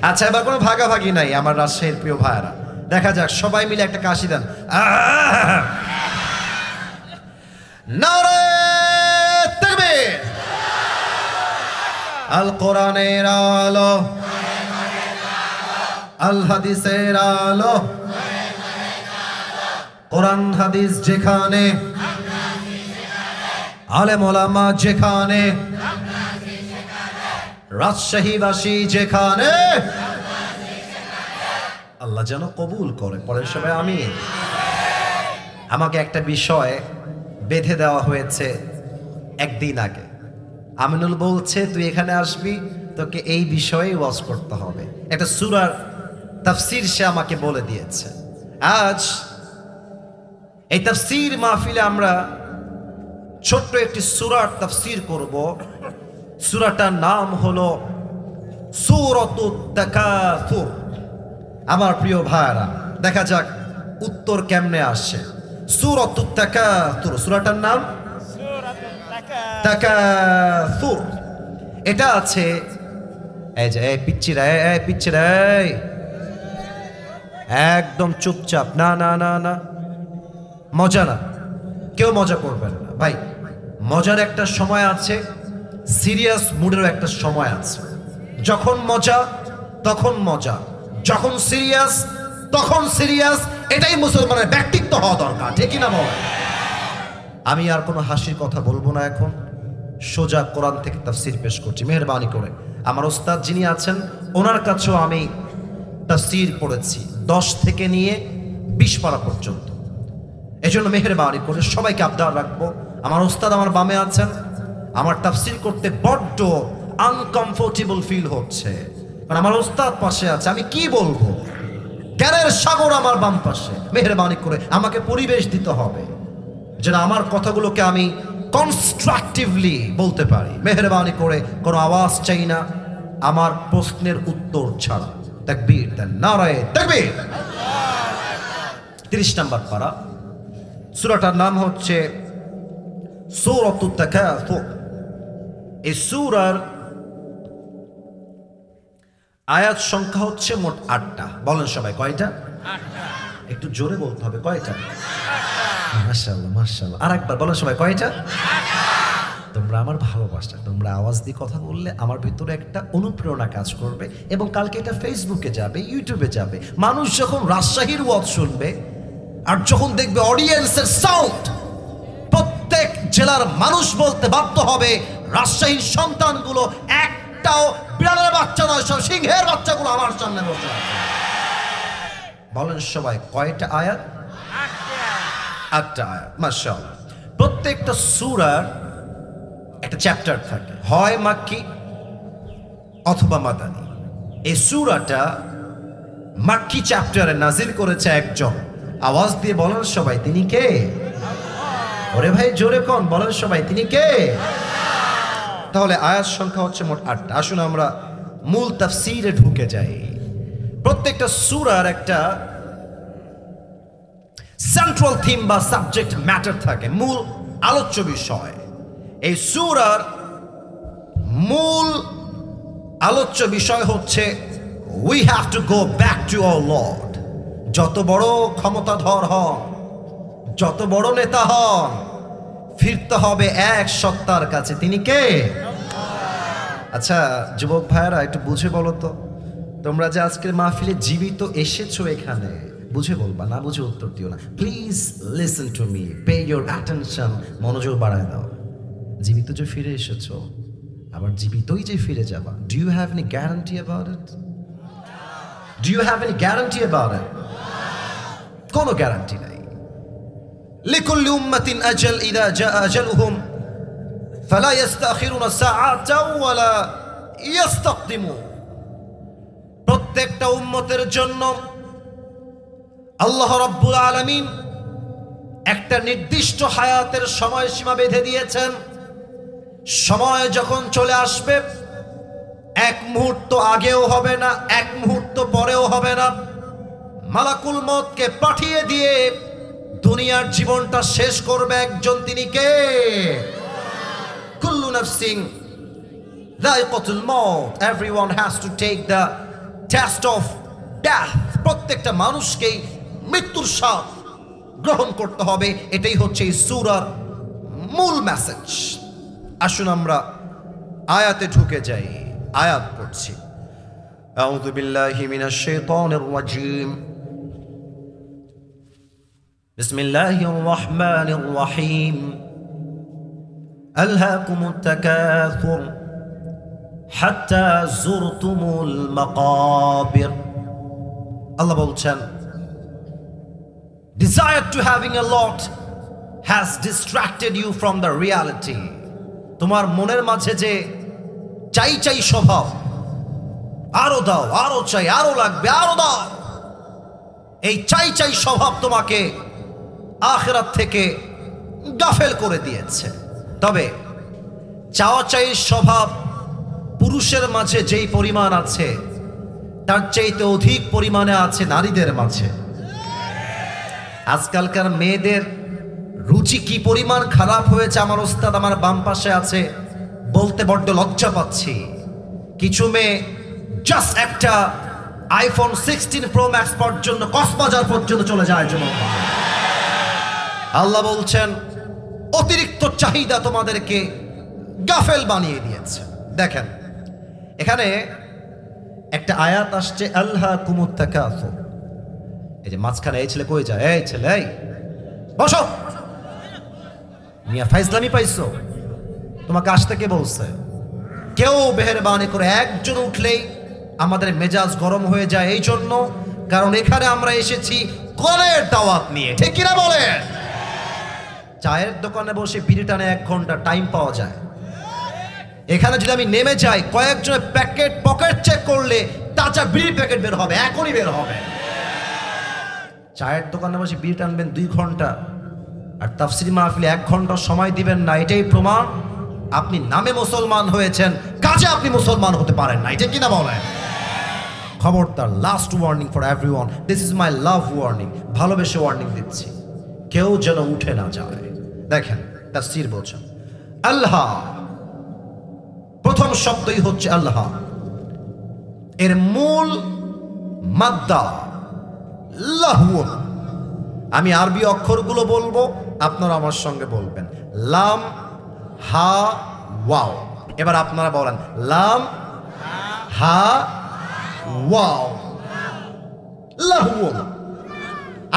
আচ্ছা, এবার কোনো ভাগাভাগি নাই আমার রাজশাহীর প্রিয় ভাইরা। দেখা যাক, সবাই মিলে একটা কাশি দেন। নারে তাকবীর। আল কোরআনের আলো, আল হাদিসের আলো, কোরআন হাদিস যেখানে, আলেম ওলামা যেখানে, রাজশাহীবাসী যেখানে, আল্লাহ যেন কবুল করে। পরের সবাই আমিন। আমাকে একটা বিষয় বেঁধে দেওয়া হয়েছে একদিন আগে। আমিনুল বলছে, তুই এখানে আসবি, তোকে এই বিষয়ে ওয়াজ করতে হবে। একটা সূরার তাফসীর সে আমাকে বলে দিয়েছে। আজ এই তাফসীর মাহফিলে আমরা ছোট্ট একটি সূরার তাফসীর করব। সূরাটার নাম হলো সূরাতুত তাকাসুর। আমার প্রিয় ভাইরা, দেখা যাক উত্তর কেমনে আসে। সূরাতুত তাকাসুর, সূরাটার নাম তাকাসুর। এটা আছে, এই যে পিচ্চিরা, পিচ্চিরা একদম চুপচাপ, না না না না, মজা না, কেউ মজা করবেন না ভাই। মজার একটা সময় আছে, সিরিয়াস মুডেরও একটা সময় আছে। যখন মজা তখন মজা, যখন সিরিয়াস তখন সিরিয়াস। এটাই মুসলমানের ব্যক্তিত্ব হওয়া দরকার, ঠিক না বল? আমি আর কোনো হাসির কথা বলবো না, এখন সোজা কোরআন থেকে তাফসীর পেশ করছি। মেহেরবানি করে আমার ওস্তাদ যিনি আছেন, ওনার কাছেও আমি তাফসীর পড়েছি 10 থেকে নিয়ে 20 পারা পর্যন্ত। এই জন্য মেহেরবানি করে সবাইকে আবদার রাখবো, আমার ওস্তাদ আমার বামে আছেন, আমার তাফসীর করতে বড্ড আনকমফোর্টেবল ফিল হচ্ছে, কারণ আমার ওস্তাদ পাশে আছে। আমি কি বলবো, জ্ঞানের সাগর আমার বাম পাশে। মেহেরবানি করে আমাকে পরিবেশ দিতে হবে যেন আমার কথাগুলোকে আমি কনস্ট্রাকটিভলি বলতে পারি। মেহেরবানি করে কোনো আওয়াজ চাই না, আমার প্রশ্নের উত্তর ছাড়া। তাকবীর দেন, নারে তাকবীর। 30 নম্বর পারা। সূরাটার নাম হচ্ছে সূরাতুত তাকাসুর। এই সূরার আয়াত সংখ্যা হচ্ছে মোট 8টা। বলেন সবাই, কয়টা? 8টা। একটু জোরে বলতে হবে, কয়টা? মাশাআল্লাহ মাশাআল্লাহ। আরেকবার বলেন সবাই, কয়টা? 8টা। তোমরা আমার ভালোবাসা, তোমরা আওয়াজ দিয়ে কথা বললে আমার ভিতরে একটা অনুপ্রেরণা কাজ করবে, এবং কালকে এটা ফেসবুকে যাবে, ইউটিউবে যাবে। মানুষ যখন রাজশাহীর ওয়াজ শুনবে আর যখন দেখবে অডিয়েন্সের সাউন্ড, প্রত্যেক জেলার মানুষ বলতে বাধ্য হবে রাজশাহীর সন্তানগুলো একটাও বিড়ালের বাচ্চা নয়, সব সিংহের বাচ্চাগুলো আমার সামনে বসে আছে। বলেন সবাই, কয়টা আয়াত? 8টা আয়াত। মাশাআল্লাহ। প্রত্যেকটা সূরার একটা চ্যাপ্টার থাকে, হয় মাক্কি অথবা মাদানী। এই সূরাটা মাক্কি চ্যাপ্টারে নাজিল করেছে একজন, আওয়াজ দিয়ে বলেন সবাই, তিনি কে? ওরে ভাই জোরে কোন, বলেন সবাই, তিনি কে? তাহলে আয়াত সংখ্যা হচ্ছে মোট 8টা। আসুন আমরা মূল তাফসীরে ঢুকে যাই। প্রত্যেকটা সূরার একটা সেন্ট্রাল থিম বা সাবজেক্ট ম্যাটার থাকে, মূল আলোচ্য বিষয়। এই সূরার মূল আলোচ্য বিষয় হচ্ছে we have to go back to our Lord. যত বড় ক্ষমতাধর হন, যত বড় নেতা হন, ফিরতে হবে এক সত্তার কাছে। তিনি কে? আচ্ছা যুবক ভাইয়েরা একটু বুঝে বলো তো, তোমরা যে আজকের মাহফিলে জীবিত এসেছো এখানে, বুঝে বলবা, না বুঝে উত্তর দিও না। Please listen to me, pay your attention, মনোযোগ বাড়ায় দাও। জীবিত যে ফিরে এসেছো, আবার জীবিতই যে ফিরে যাবা, do you have any guarantee about it? Do you have any guarantee about it? কোনো গ্যারান্টি নাই। লিকুল্লি উম্মাতিন আজাল, ইযা জাআ আজালুহুম ফালা ইস্তাখিরুনা সাআতাও ওয়ালা ইস্তাকদিমুন। প্রত্যেকটা উম্মতের জন্য আল্লাহ রাব্বুল আলামিন একটা নির্দিষ্ট হায়াতের সময়সীমা বেঁধে দিয়েছেন। সময় যখন চলে আসবে, এক মুহূর্ত আগেও হবে না, এক মুহূর্ত পরেও হবে না। মালাকুল মউতকে পাঠিয়ে দিয়ে দুনিয়ার জীবনটা শেষ করবে একজন, তিনি কে? কুল্লু নাফসিন যায়িকাতুল মাউত, everyone has to take the test of death. প্রত্যেকটা মানুষকেই মৃত্যুর স্বাদ গ্রহণ করতে হবে। এটাই হচ্ছে এই সূরার মূল মেসেজ। আসুন আমরা আয়াতে ঢুকে যাই। আয়াত পড়ছি। আউযু বিল্লাহি মিনাশ শাইতানির রাজীম। বিসমিল্লাহির রহমানির রহিম। আলহাকুমুত তাকাসুর হাত্তা যুরতুমুল মাকাবির। আল্লাহ বলছেন, desire to having a lot has distracted you from the reality. তোমার মনের মাঝে যে চাই চাই স্বভাব, আরো দাও, আরো চাই, আরো লাগবে, আরো দাও, এই চাই চাই স্বভাব তোমাকে আখিরাত থেকে গাফেল করে দিয়েছে। তবে চাওয়া চাই স্বভাব পুরুষের মাঝে যেই পরিমাণ আছে, তার চাইতে অধিক পরিমাণে আছে নারীদের মাঝে। আজকালকার মেয়েদের রুচি কি পরিমাণ খারাপ হয়েছে, আমার ওস্তাদ আমার বাম পাশে আছে, বলতে বড্ড লজ্জা পাচ্ছি। কিছু মেয়ে জাস্ট একটা আইফোন 16 প্রো ম্যাক্স পর্যন্ত, কক্সবাজার পর্যন্ত চলে যায়। যুবক আল্লাহ বলছেন অতিরিক্ত চাহিদা তোমাদেরকে গাফেল বানিয়ে দিয়েছে। দেখেন এখানে একটা আয়াত আসছে, আলহাকুমুত তাকাসুর। এই যে মাঝখানে এই ছেলে কই যায়, এই ছেলে এই বসো, মিয়া ফাইজলামি পাইছো? তোমাকে আসতে কে বলছে? কেউ মেহেরবানি করে একজন উঠলেই আমাদের মেজাজ গরম হয়ে যায়। এই জন্য, কারণ এখানে আমরা এসেছি কলের দাওয়াত নিয়ে, ঠিক কিনা বলেন? চায়ের দোকানে বসে বিড়ি টানে 1 ঘন্টা টাইম পাওয়া যায়। এখানে যদি আমি নেমে যাই, কয়েকজনের প্যাকেট পকেট চেক করলে তাজা বিড়ি প্যাকেট বের হবে, এখনই বের হবে। চায়ের দোকানে বসে বিড়ি টানবেন 2 ঘন্টা, আর তাফসীর মাহফিলে 1 ঘন্টা সময় দিবেন না। এটাই প্রমাণ আপনি নামে মুসলমান হয়েছেন, কাজে আপনি মুসলমান হতে পারেন না। এটা কিনা বলেন? খবরদার, last warning for everyone, this is my love warning. ভালোবেসে ওয়ার্নিং দিচ্ছি, কেউ যেন উঠে না যায়। দেখেন তাফসীর বলছেন আল্লাহ, প্রথম শব্দই হচ্ছে আল্লাহ। এর মূল মাদ্দা লাহুন। আমি আরবি অক্ষরগুলো বলবো, আপনারা আমার সঙ্গে বলবেন। লাম, হা, ওয়াও। এবার আপনারা বলেন লাম, হা, ওয়াও, লাহুন।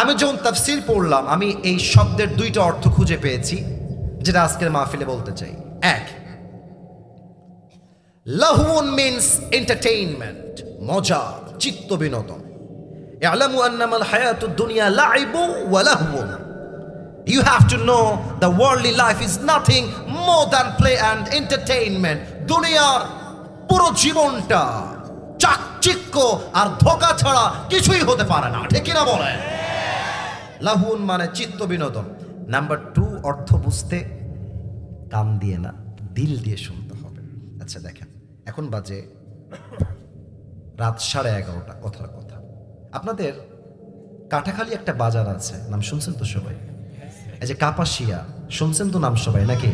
আমি যখন তাফসীর পড়লাম, আমি এই শব্দের 2টা অর্থ খুঁজে পেয়েছি, যেটা আজকের মাহফিলে বলতে চাই। এক, লাহুন মিন্স এন্টারটেইনমেন্ট, মজা, চিত্ত বিনোদন। ইয়ালামু আন্নামাল হায়াতুদ দুনিয়া লাইবু ওয়া লাহবুন। You have to know the worldly life is nothing more than play and entertainment. দুনিয়ার পুরো জীবনটা চাকচিক্য আর ধোঁকা ছাড়া কিছুই হতে পারে না, ঠিক কিনা বলেন? লাহুন মানে চিত্ত বিনোদন। নাম্বার 2, অর্থ বুঝতে কান দিয়ে না, দিল দিয়ে শুনতে হবে। আচ্ছা দেখেন, এখন বাজে রাত 11:30, কথার কথা। আপনাদের কাটাখালী একটা বাজার আছে, নাম শুনছেন তো সবাই? এই যে কাপাসিয়া, শুনছেন তো নাম সবাই নাকি?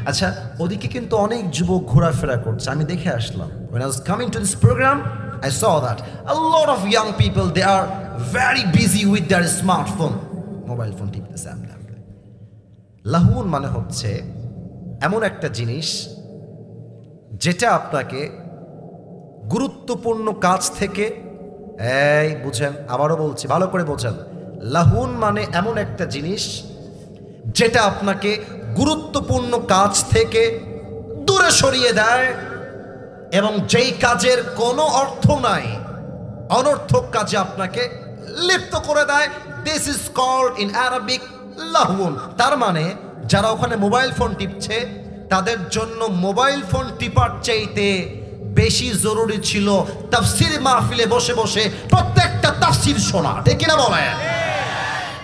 আচ্ছা, ওদিকে কিন্তু অনেক যুবক ঘোরাফেরা করছে, আমি দেখে আসলাম। When I was coming to this program, I saw that a lot of young people, they are very busy with their smartphone, mobile phone টিপতেছে। লাহুন মানে হচ্ছে এমন একটা জিনিস যেটা আপনাকে গুরুত্বপূর্ণ কাজ থেকে, এই বুঝেন, আবারও বলছি, ভালো করে বোঝেন। লাহুন মানে এমন একটা জিনিস যেটা আপনাকে গুরুত্বপূর্ণ কাজ থেকে দূরে সরিয়ে দেয়, এবং যেই কাজের কোনো অর্থ নাই, অনর্থক কাজে আপনাকে লিপ্ত করে দেয়। This is called in Arabic লাহুন। তার মানে যারা ওখানে মোবাইল ফোন টিপছে, তাদের জন্য মোবাইল ফোন টিপার চাইতে বেশি জরুরি ছিল তাফসীর মাহফিলে বসে বসে প্রত্যেকটা তাফসীর শোনা। ঠিক কিনা বলে?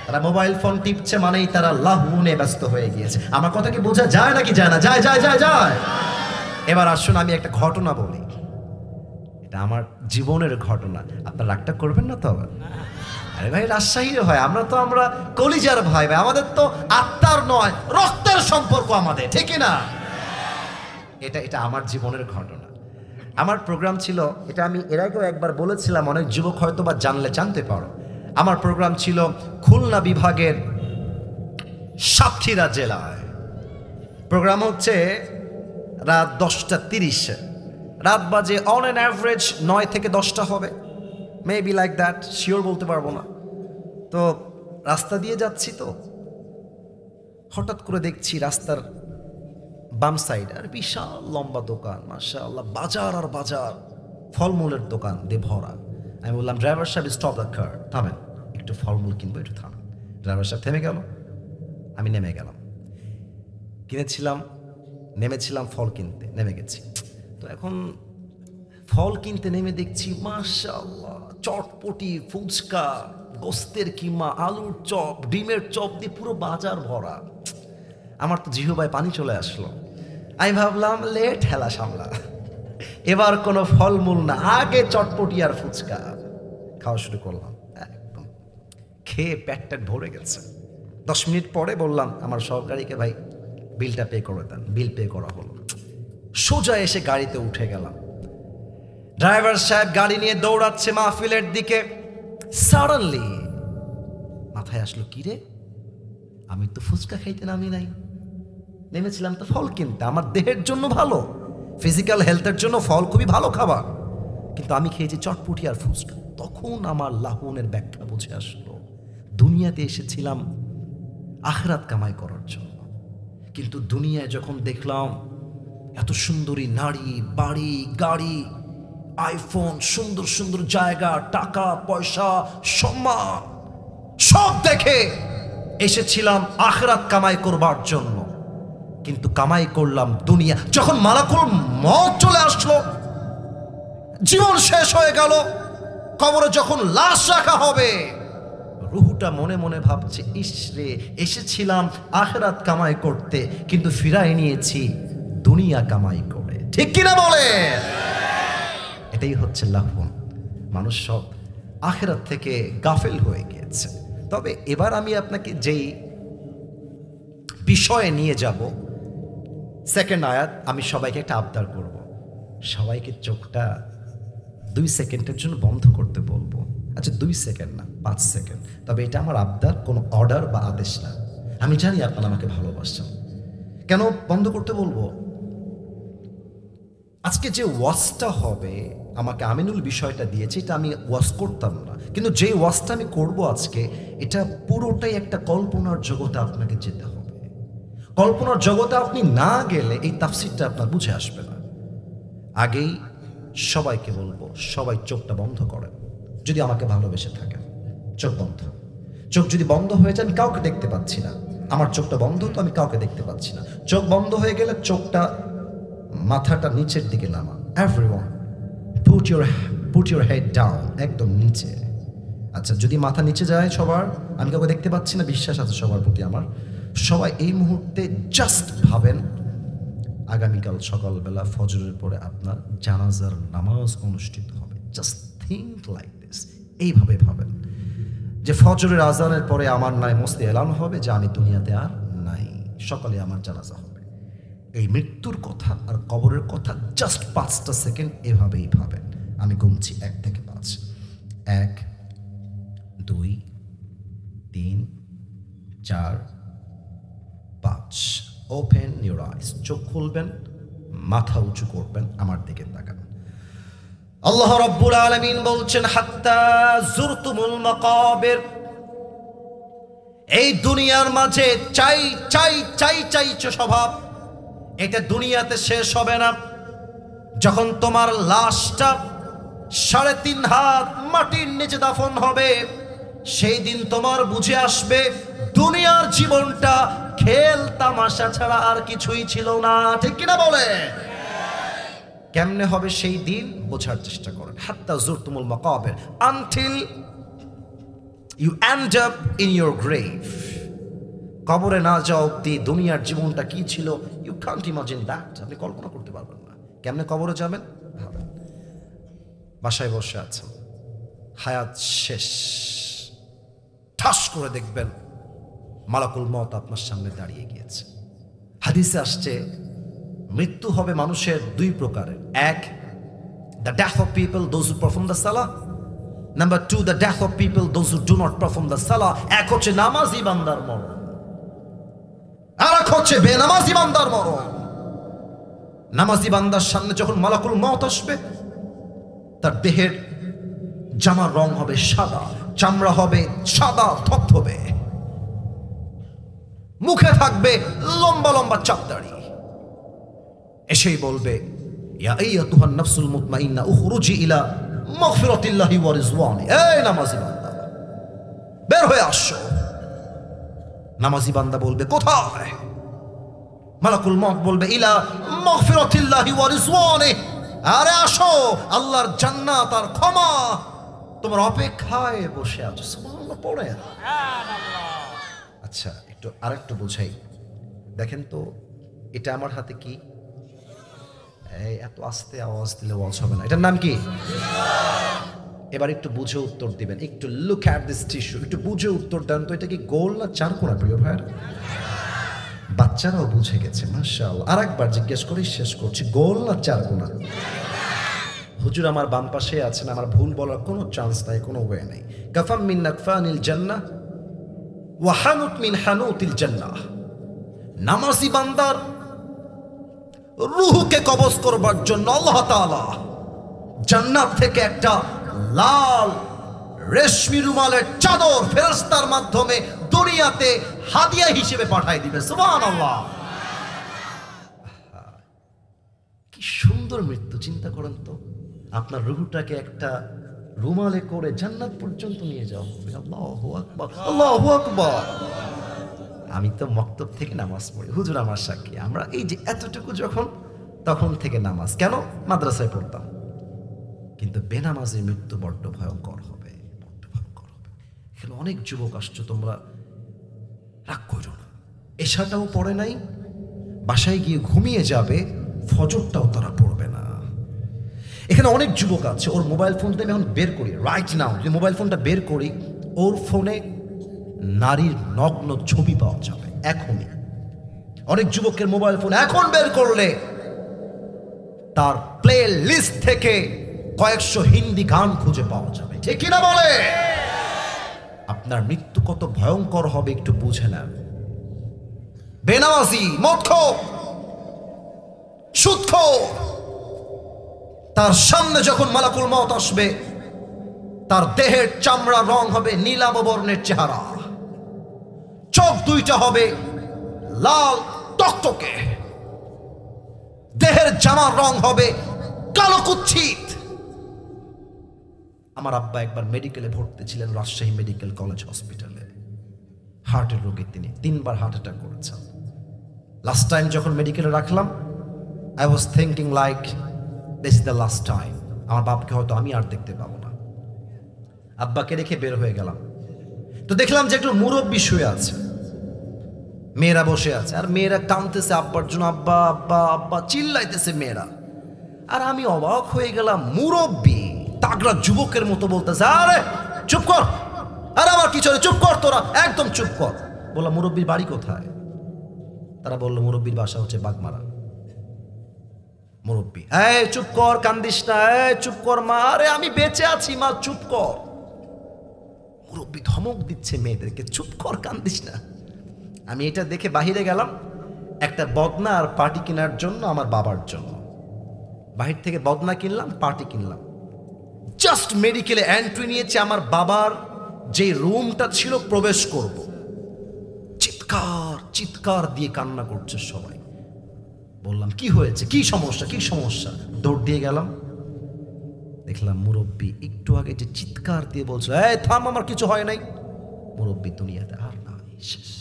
তারা মোবাইল ফোন টিপছে মানেই তারা লাহুনে ব্যস্ত হয়ে গিয়েছে। আমার কথা কি বোঝা যায় নাকি যায় না? যায় যায় যায় যায়। এবার আসুন আমি একটা ঘটনা বলি, এটা আমার জীবনের ঘটনা। আপনার রাগটা করবেন না তো? আবার আরে ভাই, রাজশাহীর হয়, আমরা কলিজার ভাই ভাই, আমাদের তো আত্মার নয় রক্তের সম্পর্ক আমাদের, ঠিক না? এটা আমার জীবনের ঘটনা। আমার প্রোগ্রাম ছিল, এটা আমি এর আগেও একবার বলেছিলাম, অনেক যুবক হয়তো বা জানতে পারো। আমার প্রোগ্রাম ছিল খুলনা বিভাগের সাতক্ষীরা জেলায়। প্রোগ্রাম হচ্ছে রাত 10:30, রাত বাজে অন অ্যান অ্যাভারেজ 9 থেকে 10টা হবে, মেবি লাইক দ্যাট, শিওর বলতে পারবো না। তো রাস্তা দিয়ে যাচ্ছি, তো হঠাৎ করে দেখছি রাস্তার বাম সাইড আর বিশাল লম্বা দোকান, মাশাআল্লাহ, বাজার আর বাজার, ফলমূলের দোকান দিয়ে ভরা। আমি বললাম, ড্রাইভার সাহেব স্টপ দ্য কার, থামেন, একটু ফলমূল কিনবো, একটু থামেন। ড্রাইভার সাহেব থেমে গেল, আমি নেমে গেলাম। নেমেছিলাম ফল কিনতে, নেমে গেছি। তো এখন ফল কিনতে নেমে দেখছি মাশাআল্লাহ চটপটি, ফুচকা, গোস্তের কিমা, আলুর চপ, ডিমের চপ দিয়ে পুরো বাজার ভরা। আমার তো জিহ্বায় পানি চলে আসলো। আমি ভাবলাম, লেট হেলা সামলা, এবার কোনো ফলমূল না, আগে চটপটি আর ফুচকা খাওয়া শুরু করলাম। একদম খেয়ে পেট ভরে গেছে। 10 মিনিট পরে বললাম আমার সহকারীকে, ভাই বিলটা পে করে দেন। বিল পে করা হলো। সোজা এসে গাড়িতে উঠে গেলাম। ড্রাইভার সাহেব গাড়ি নিয়ে দৌড়াচ্ছে মাহফিলের দিকে। সাডেনলি মাথায় আসলো, কি রে, আমি তো ফুচকা খাইতে নামি নাই, নেমেছিলাম তো ফল কিনতে। আমার দেহের জন্য ভালো, ফিজিক্যাল হেলথের জন্য ফল খুবই ভালো খাবার, কিন্তু আমি খেয়েছি চটপটি আর ফুচকা। তখন আমার লাহুনের ব্যাখ্যা বুঝে আসলো। দুনিয়াতে এসেছিলাম আখিরাত কামাই করার জন্য, কিন্তু দুনিয়ায় যখন দেখলাম এত সুন্দরী নারী, বাড়ি, গাড়ি, আইফোন, সুন্দর সুন্দর জায়গা, টাকা পয়সা, সম্মান, সব দেখে এসেছিলাম আখিরাত কামাই করবার জন্য, কিন্তু কামাই করলাম দুনিয়া। যখন মালাকুল মউত চলে আসলো, জীবন শেষ হয়ে গেল, কবরে যখন লাশ রাখা হবে, রুহুটা মনে মনে ভাবছে, ইসরে, এসেছিলাম আখিরাত কামাই করতে, কিন্তু ফিরাই নিয়েছি দুনিয়া কামাই করে। ঠিক কিনা বলে? এটাই হচ্ছে লাহুন। মানুষ সব আখিরাত থেকে গাফেল হয়ে গিয়েছে। তবে এবার আমি আপনাকে যেই বিষয়ে নিয়ে যাব, সেকেন্ড আয়াত, আমি সবাইকে একটা আবদার করব, সবাইকে চোখটা 2 সেকেন্ডের জন্য বন্ধ করতে বলবো। আচ্ছা 2 সেকেন্ড না, 5 সেকেন্ড। তবে এটা আমার আবদার, কোনো অর্ডার বা আদেশ না। আমি জানি আপনারা আমাকে ভালোবাসেন। কেন বন্ধ করতে বলবো? আজকে যে ওয়াজটা হবে, আমাকে আমিনুল বিষয়টা দিয়েছে, এটা আমি ওয়াজ করতাম না, কিন্তু যে ওয়াজটা আমি করব আজকে, এটা পুরোটাই একটা কল্পনার জগতে আপনাকে যেতে হবে। কল্পনার জগতে আপনি না গেলে এই তাফসীরটা আপনার বুঝে আসবে না। আগেই সবাইকে বলবো, সবাই চোখটা বন্ধ করেন যদি আমাকে ভালোবেসে থাকেন। চোখ বন্ধ। চোখ যদি বন্ধ হয়ে যায়, আমি কাউকে দেখতে পাচ্ছি না। আমার চোখটা বন্ধ, তো আমি কাউকে দেখতে পাচ্ছি না। চোখ বন্ধ হয়ে গেলে চোখটা, মাথাটা নিচের দিকে নামান। Everyone put your head down, একদম নিচে। আচ্ছা, যদি মাথা নিচে যায় সবার, আমি কাউকে দেখতে পাচ্ছি না, বিশ্বাস আছে সবার প্রতি আমার। সবাই এই মুহূর্তে জাস্ট ভাবেন আগামীকাল সকালবেলা ফজরের পরে আপনার জানাজার নামাজ অনুষ্ঠিত হবে। জাস্ট থিঙ্ক লাইক দিস, এইভাবে ভাবেন যে ফজরের আজানের পরে আমার নাই মস্তে এলান হবে যে আমি দুনিয়াতে আর নাই, সকালে আমার জানাজা হবে। এই মৃত্যুর কথা আর কবরের কথা জাস্ট 5টা সেকেন্ড এভাবেই ভাবেন। আমি গুনছি 1 থেকে 5। 1 2 3 4 5। ওপেন ইউর আইস, চোখ খুলবেন, মাথা উঁচু করবেন, আমার দিকে তাকাবেন। আল্লাহ রাব্বুল আলামিন বলছেন হাত্তা যুরতুমুল মাকাবির, এই দুনিয়ার মাঝে চাই চাই চাই চাইছো স্বভাব, এটা দুনিয়াতে শেষ হবে না। যখন তোমার লাশটা 3.5 হাত মাটির নিচে দাফন হবে, সেই দিন তোমার বুঝে আসবে দুনিয়ার জীবনটা খেল তামাশা ছাড়া আর কিছুই ছিল না। ঠিক কিনা বলে? কেমনে হবে সেই দিন বোঝার চেষ্টা করেন। হাত্তা যুরতুমুল মাকাবির, until you end up in your grave. কবরে না যাওয়া অব্দি দুনিয়ার জীবনটা কি ছিল, ইউ কান্ট ইমাজিন দ্যাট। আপনি কল্পনা করতে পারবেন না। কেমনে কবরে যাবেন ভাবেন। বাসায় বসে আছেন, হায়াত শেষ, ঠাস করে দেখবেন মালাকুল মউত আপনার সামনে দাঁড়িয়ে গিয়েছে। হাদিসে আসছে মৃত্যু হবে মানুষের 2 প্রকারের। 1, the death of people those who perform the সালাহ। Number 2, the death of people those who do not perform the সালাহ। এক হচ্ছে নামাজি বান্দার মরণ, আর এক হচ্ছে বেনামাজি বান্দার মরণ। নামাজি বান্দার সামনে যখন মালাকুল মউত আসবে, তার দেহের জামার রং হবে সাদা, চামড়া হবে সাদা ধবধবে, মুখে থাকবে লম্বা লম্বা চাপদাড়ি। এসেই বলবে ইয়া আইয়াতুহান নাফসুল মুতমাইন্না উখরুজি ইলা মাগফিরাতিল্লাহি ওয়া রিজওয়ানি। এই নামাজি বান্দা, বের হয়ে আসো। নামাজি বান্দা বলবে কোথায়? মালাকুল মউত বলবে ইলা মাগফিরাতিল্লাহি ওয়া রিজওয়ানি। আরে আসো, আল্লাহর জান্নাত আর ক্ষমা তোমার অপেক্ষায় বসে আছো। সুবহানাল্লাহ পড়ে। আচ্ছা, একটু আরেকটু বোঝাই। দেখেন তো এটা আমার হাতে কি? এই এত আস্তে আওয়াজ দিলে ওয়াজ হবে না। এটার নাম কি? এবার একটু বুঝে উত্তর দিবেন। একটু লুক অ্যাট দিস টিস্যু, একটু বুঝে উত্তর দেন তো। এটা কি গোল না চারকোনা প্রিয় ভাইয়ের? বাচ্চারাও বুঝে গেছে মাশাআল্লাহ। আরেকবার জিজ্ঞেস করি, শেষ করছি, গোল না চারকোনা? হুজুর আমার বাম পাশে আছেন, আমার ভুল বলার কোনো চান্স নাই, কোনো ওয়ে নাই। কাফাম মিন নাকফানিল জান্নাহ ওয়া হানুত মিন হানুতিল জান্নাহ। নামাজি বান্দার রূহকে কবজ করবার জন্য আল্লাহ তাআলা জান্নাত থেকে একটা লাল রেশমি রুমালের চাদর ফেরেশতার মাধ্যমে দুনিয়াতে হাদিয়া হিসেবে পাঠিয়ে দিবে। সুবহানাল্লাহ। কি সুন্দর মৃত্যু, চিন্তা করেন তো। আপনার রূহটাকে একটা রুমালে করে জান্নাত পর্যন্ত নিয়ে যাওয়া হবে। আল্লাহু আকবার, আল্লাহু আকবার। আমি তো মক্তব থেকে নামাজ পড়ি, হুজুর আমার সাক্ষী। আমরা এই যে এতটুকু যখন, তখন থেকে নামাজ কেন মাদ্রাসায় পড়তাম। কিন্তু বেনামাজের মৃত্যু বড্ড ভয়ঙ্কর হবে, বড্ড ভয়ঙ্কর হবে। এখানে অনেক যুবক আসছো, তোমরা রাগ করো না। এশাটাও পড়ে নাই, বাসায় গিয়ে ঘুমিয়ে যাবে, ফজরটাও তারা পড়বে না। এখানে অনেক যুবক আছে, ওর মোবাইল ফোনটা আমি এখন বের করি, রাইট নাও যদি মোবাইল ফোনটা বের করি, ওর ফোনে নারীর নগ্ন ছবি পাওয়া যাবে এখনই। অনেক যুবকের মোবাইল ফোন এখন বের করলে তার প্লে লিস্ট থেকে কয়েকশো হিন্দি গান খুঁজে পাওয়া যাবে। ঠিক কিনা বলে? আপনার মৃত্যু কত ভয়ঙ্কর হবে একটু বুঝে নেন। বেনামাজি, মদখোর, সুদখোর, তার সামনে যখন মালাকুল মউত আসবে, তার দেহের চামড়া রং হবে নীলাভ বর্ণের চেহারা, চোখ দুইটা হবে লাল টকটকে, দেহের জামার রং হবে কালো কুচ্ছিত। আমার আব্বা একবার মেডিকেলে ভর্তি ছিলেন, রাজশাহী মেডিকেল কলেজ হসপিটালে। হার্টের রোগী তিনি, 3 বার হার্ট অ্যাটাক করেছেন। লাস্ট টাইম যখন মেডিকেলে রাখলাম, I was thinking like this is the last time. আমার বাপকে হয়তো আমি আর দেখতে পাবো না। আব্বাকে রেখে বের হয়ে গেলাম। তো দেখলাম যে একটু মুরব্বি শুয়ে আছে, মেয়েরা বসে আছে, আর মেয়েরা কাঁদতেছে আব্বার জন্য, আব্বা আব্বা আব্বা চিল্লাইতেছে মেয়েরা। আর আমি অবাক হয়ে গেলাম, মুরব্বি তাগড়া যুবকের মতো বলতেছে, আরে চুপ কর, আরে আমার কি চলে, চুপ কর তোরা, একদম চুপ কর। বললাম মুরব্বির বাড়ি কোথায়? তারা বললো মুরব্বির বাসা হচ্ছে বাগমারা। মুরব্বি, এই চুপ কর, কান্দিস না, এই চুপ কর মা, আরে আমি বেঁচে আছি মা, চুপ কর। মুরব্বি ধমক দিচ্ছে মেয়েদেরকে, চুপ কর, কান্দিস না। আমি এটা দেখে বাহিরে গেলাম একটা বদনা আর পার্টি কেনার জন্য, আমার বাবার জন্য। বাহির থেকে বদনা কিনলাম, পার্টি কিনলাম। জাস্ট মেডিকেলে এন্ট্রি নিয়েছে, আমার বাবার যে রুমটা ছিল প্রবেশ করব, চিৎকার চিৎকার দিয়ে কান্না করছে সবাই। বললাম কি হয়েছে, কি সমস্যা, কি সমস্যা? দৌড় দিয়ে গেলাম, দেখলাম মুরব্বি একটু আগে যে চিৎকার দিয়ে বলছে, এই থাম, আমার কিছু হয় নাই। মুরব্বি দুনিয়াতে আর নাই, শেষ।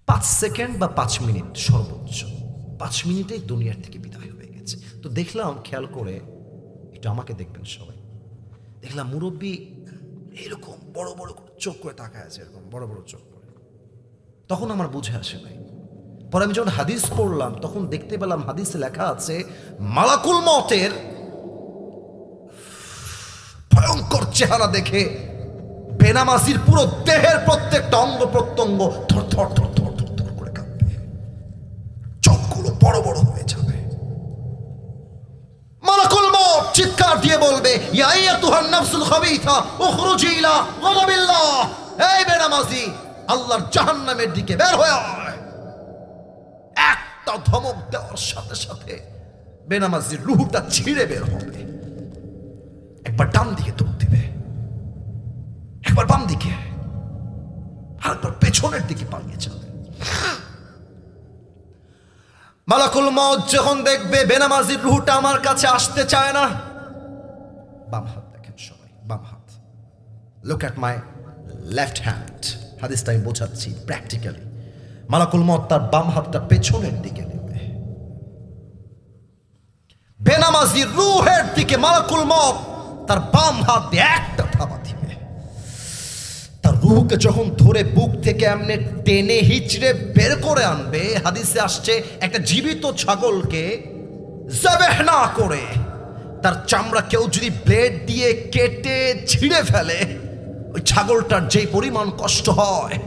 5 সেকেন্ড বা 5 মিনিট সর্বোচ্চ, 5 মিনিটেই দুনিয়ার থেকে বিদায় হয়ে গেছে। তো দেখলাম, খেয়াল করে একটু আমাকে দেখবেন সবাই, দেখলাম মুরব্বি এরকম বড় বড় চোখ করে তাকায় আছে, এরকম বড় বড় চোখ করে। তখন আমার বুঝে আসে নাই। পরে আমি যখন হাদিস পড়লাম তখন দেখতে পেলাম হাদিসে লেখা আছে, মালাকুল মতের ভয়ঙ্কর চেহারা দেখে বেনামাজির পুরো দেহের প্রত্যেকটা অঙ্গ প্রত্যঙ্গ থর থর থর থর থর থর করে কাঁপবে, চোখগুলো বড় বড় হয়ে যাবে। মালাকুল মত চিৎকার দিয়ে বলবে, ইয়া আইয়াতুহান নাফসুল খাবিথা উখরুজি ইলা গাদাবিল্লাহ, এই বেনামাজি আল্লাহর জাহান্নামের দিকে বের হয়ে আয়। একটা ধমক দেওয়ার সাথে সাথে বেনামাজির রূহটা ছিঁড়ে বের হবে। একবার ডান দিকে দৌড় দিবে, একবার বাম দিকে, আর একবার পেছনের দিকে পালিয়ে যাবে। মালাকুল মউত যখন দেখবে বেনামাজির রূহটা আমার কাছে আসতে চায় না, বাম হাত দেখেন সবাই, বাম হাত, look at my left hand. হাদিসটা আমি বোঝাচ্ছি প্র্যাকটিক্যালি। মালাকুল মউত তার বাম হাতটা পেছনের দিকে নেবে, বেনামাজির রূহের দিকে মালাকুল মউত তার বাম হাত দিয়ে একটা থাবা দিবে। তার রূহকে যখন ধরে বুক থেকে এমনি টেনে হিচড়ে বের করে আনবে, হাদিসে আসছে একটা জীবিত ছাগলকে যাবেহ না করে তার চামড়া কেউ যদি ব্লেড দিয়ে কেটে ছিঁড়ে ফেলে, ওই ছাগলটার যে পরিমাণ কষ্ট হয়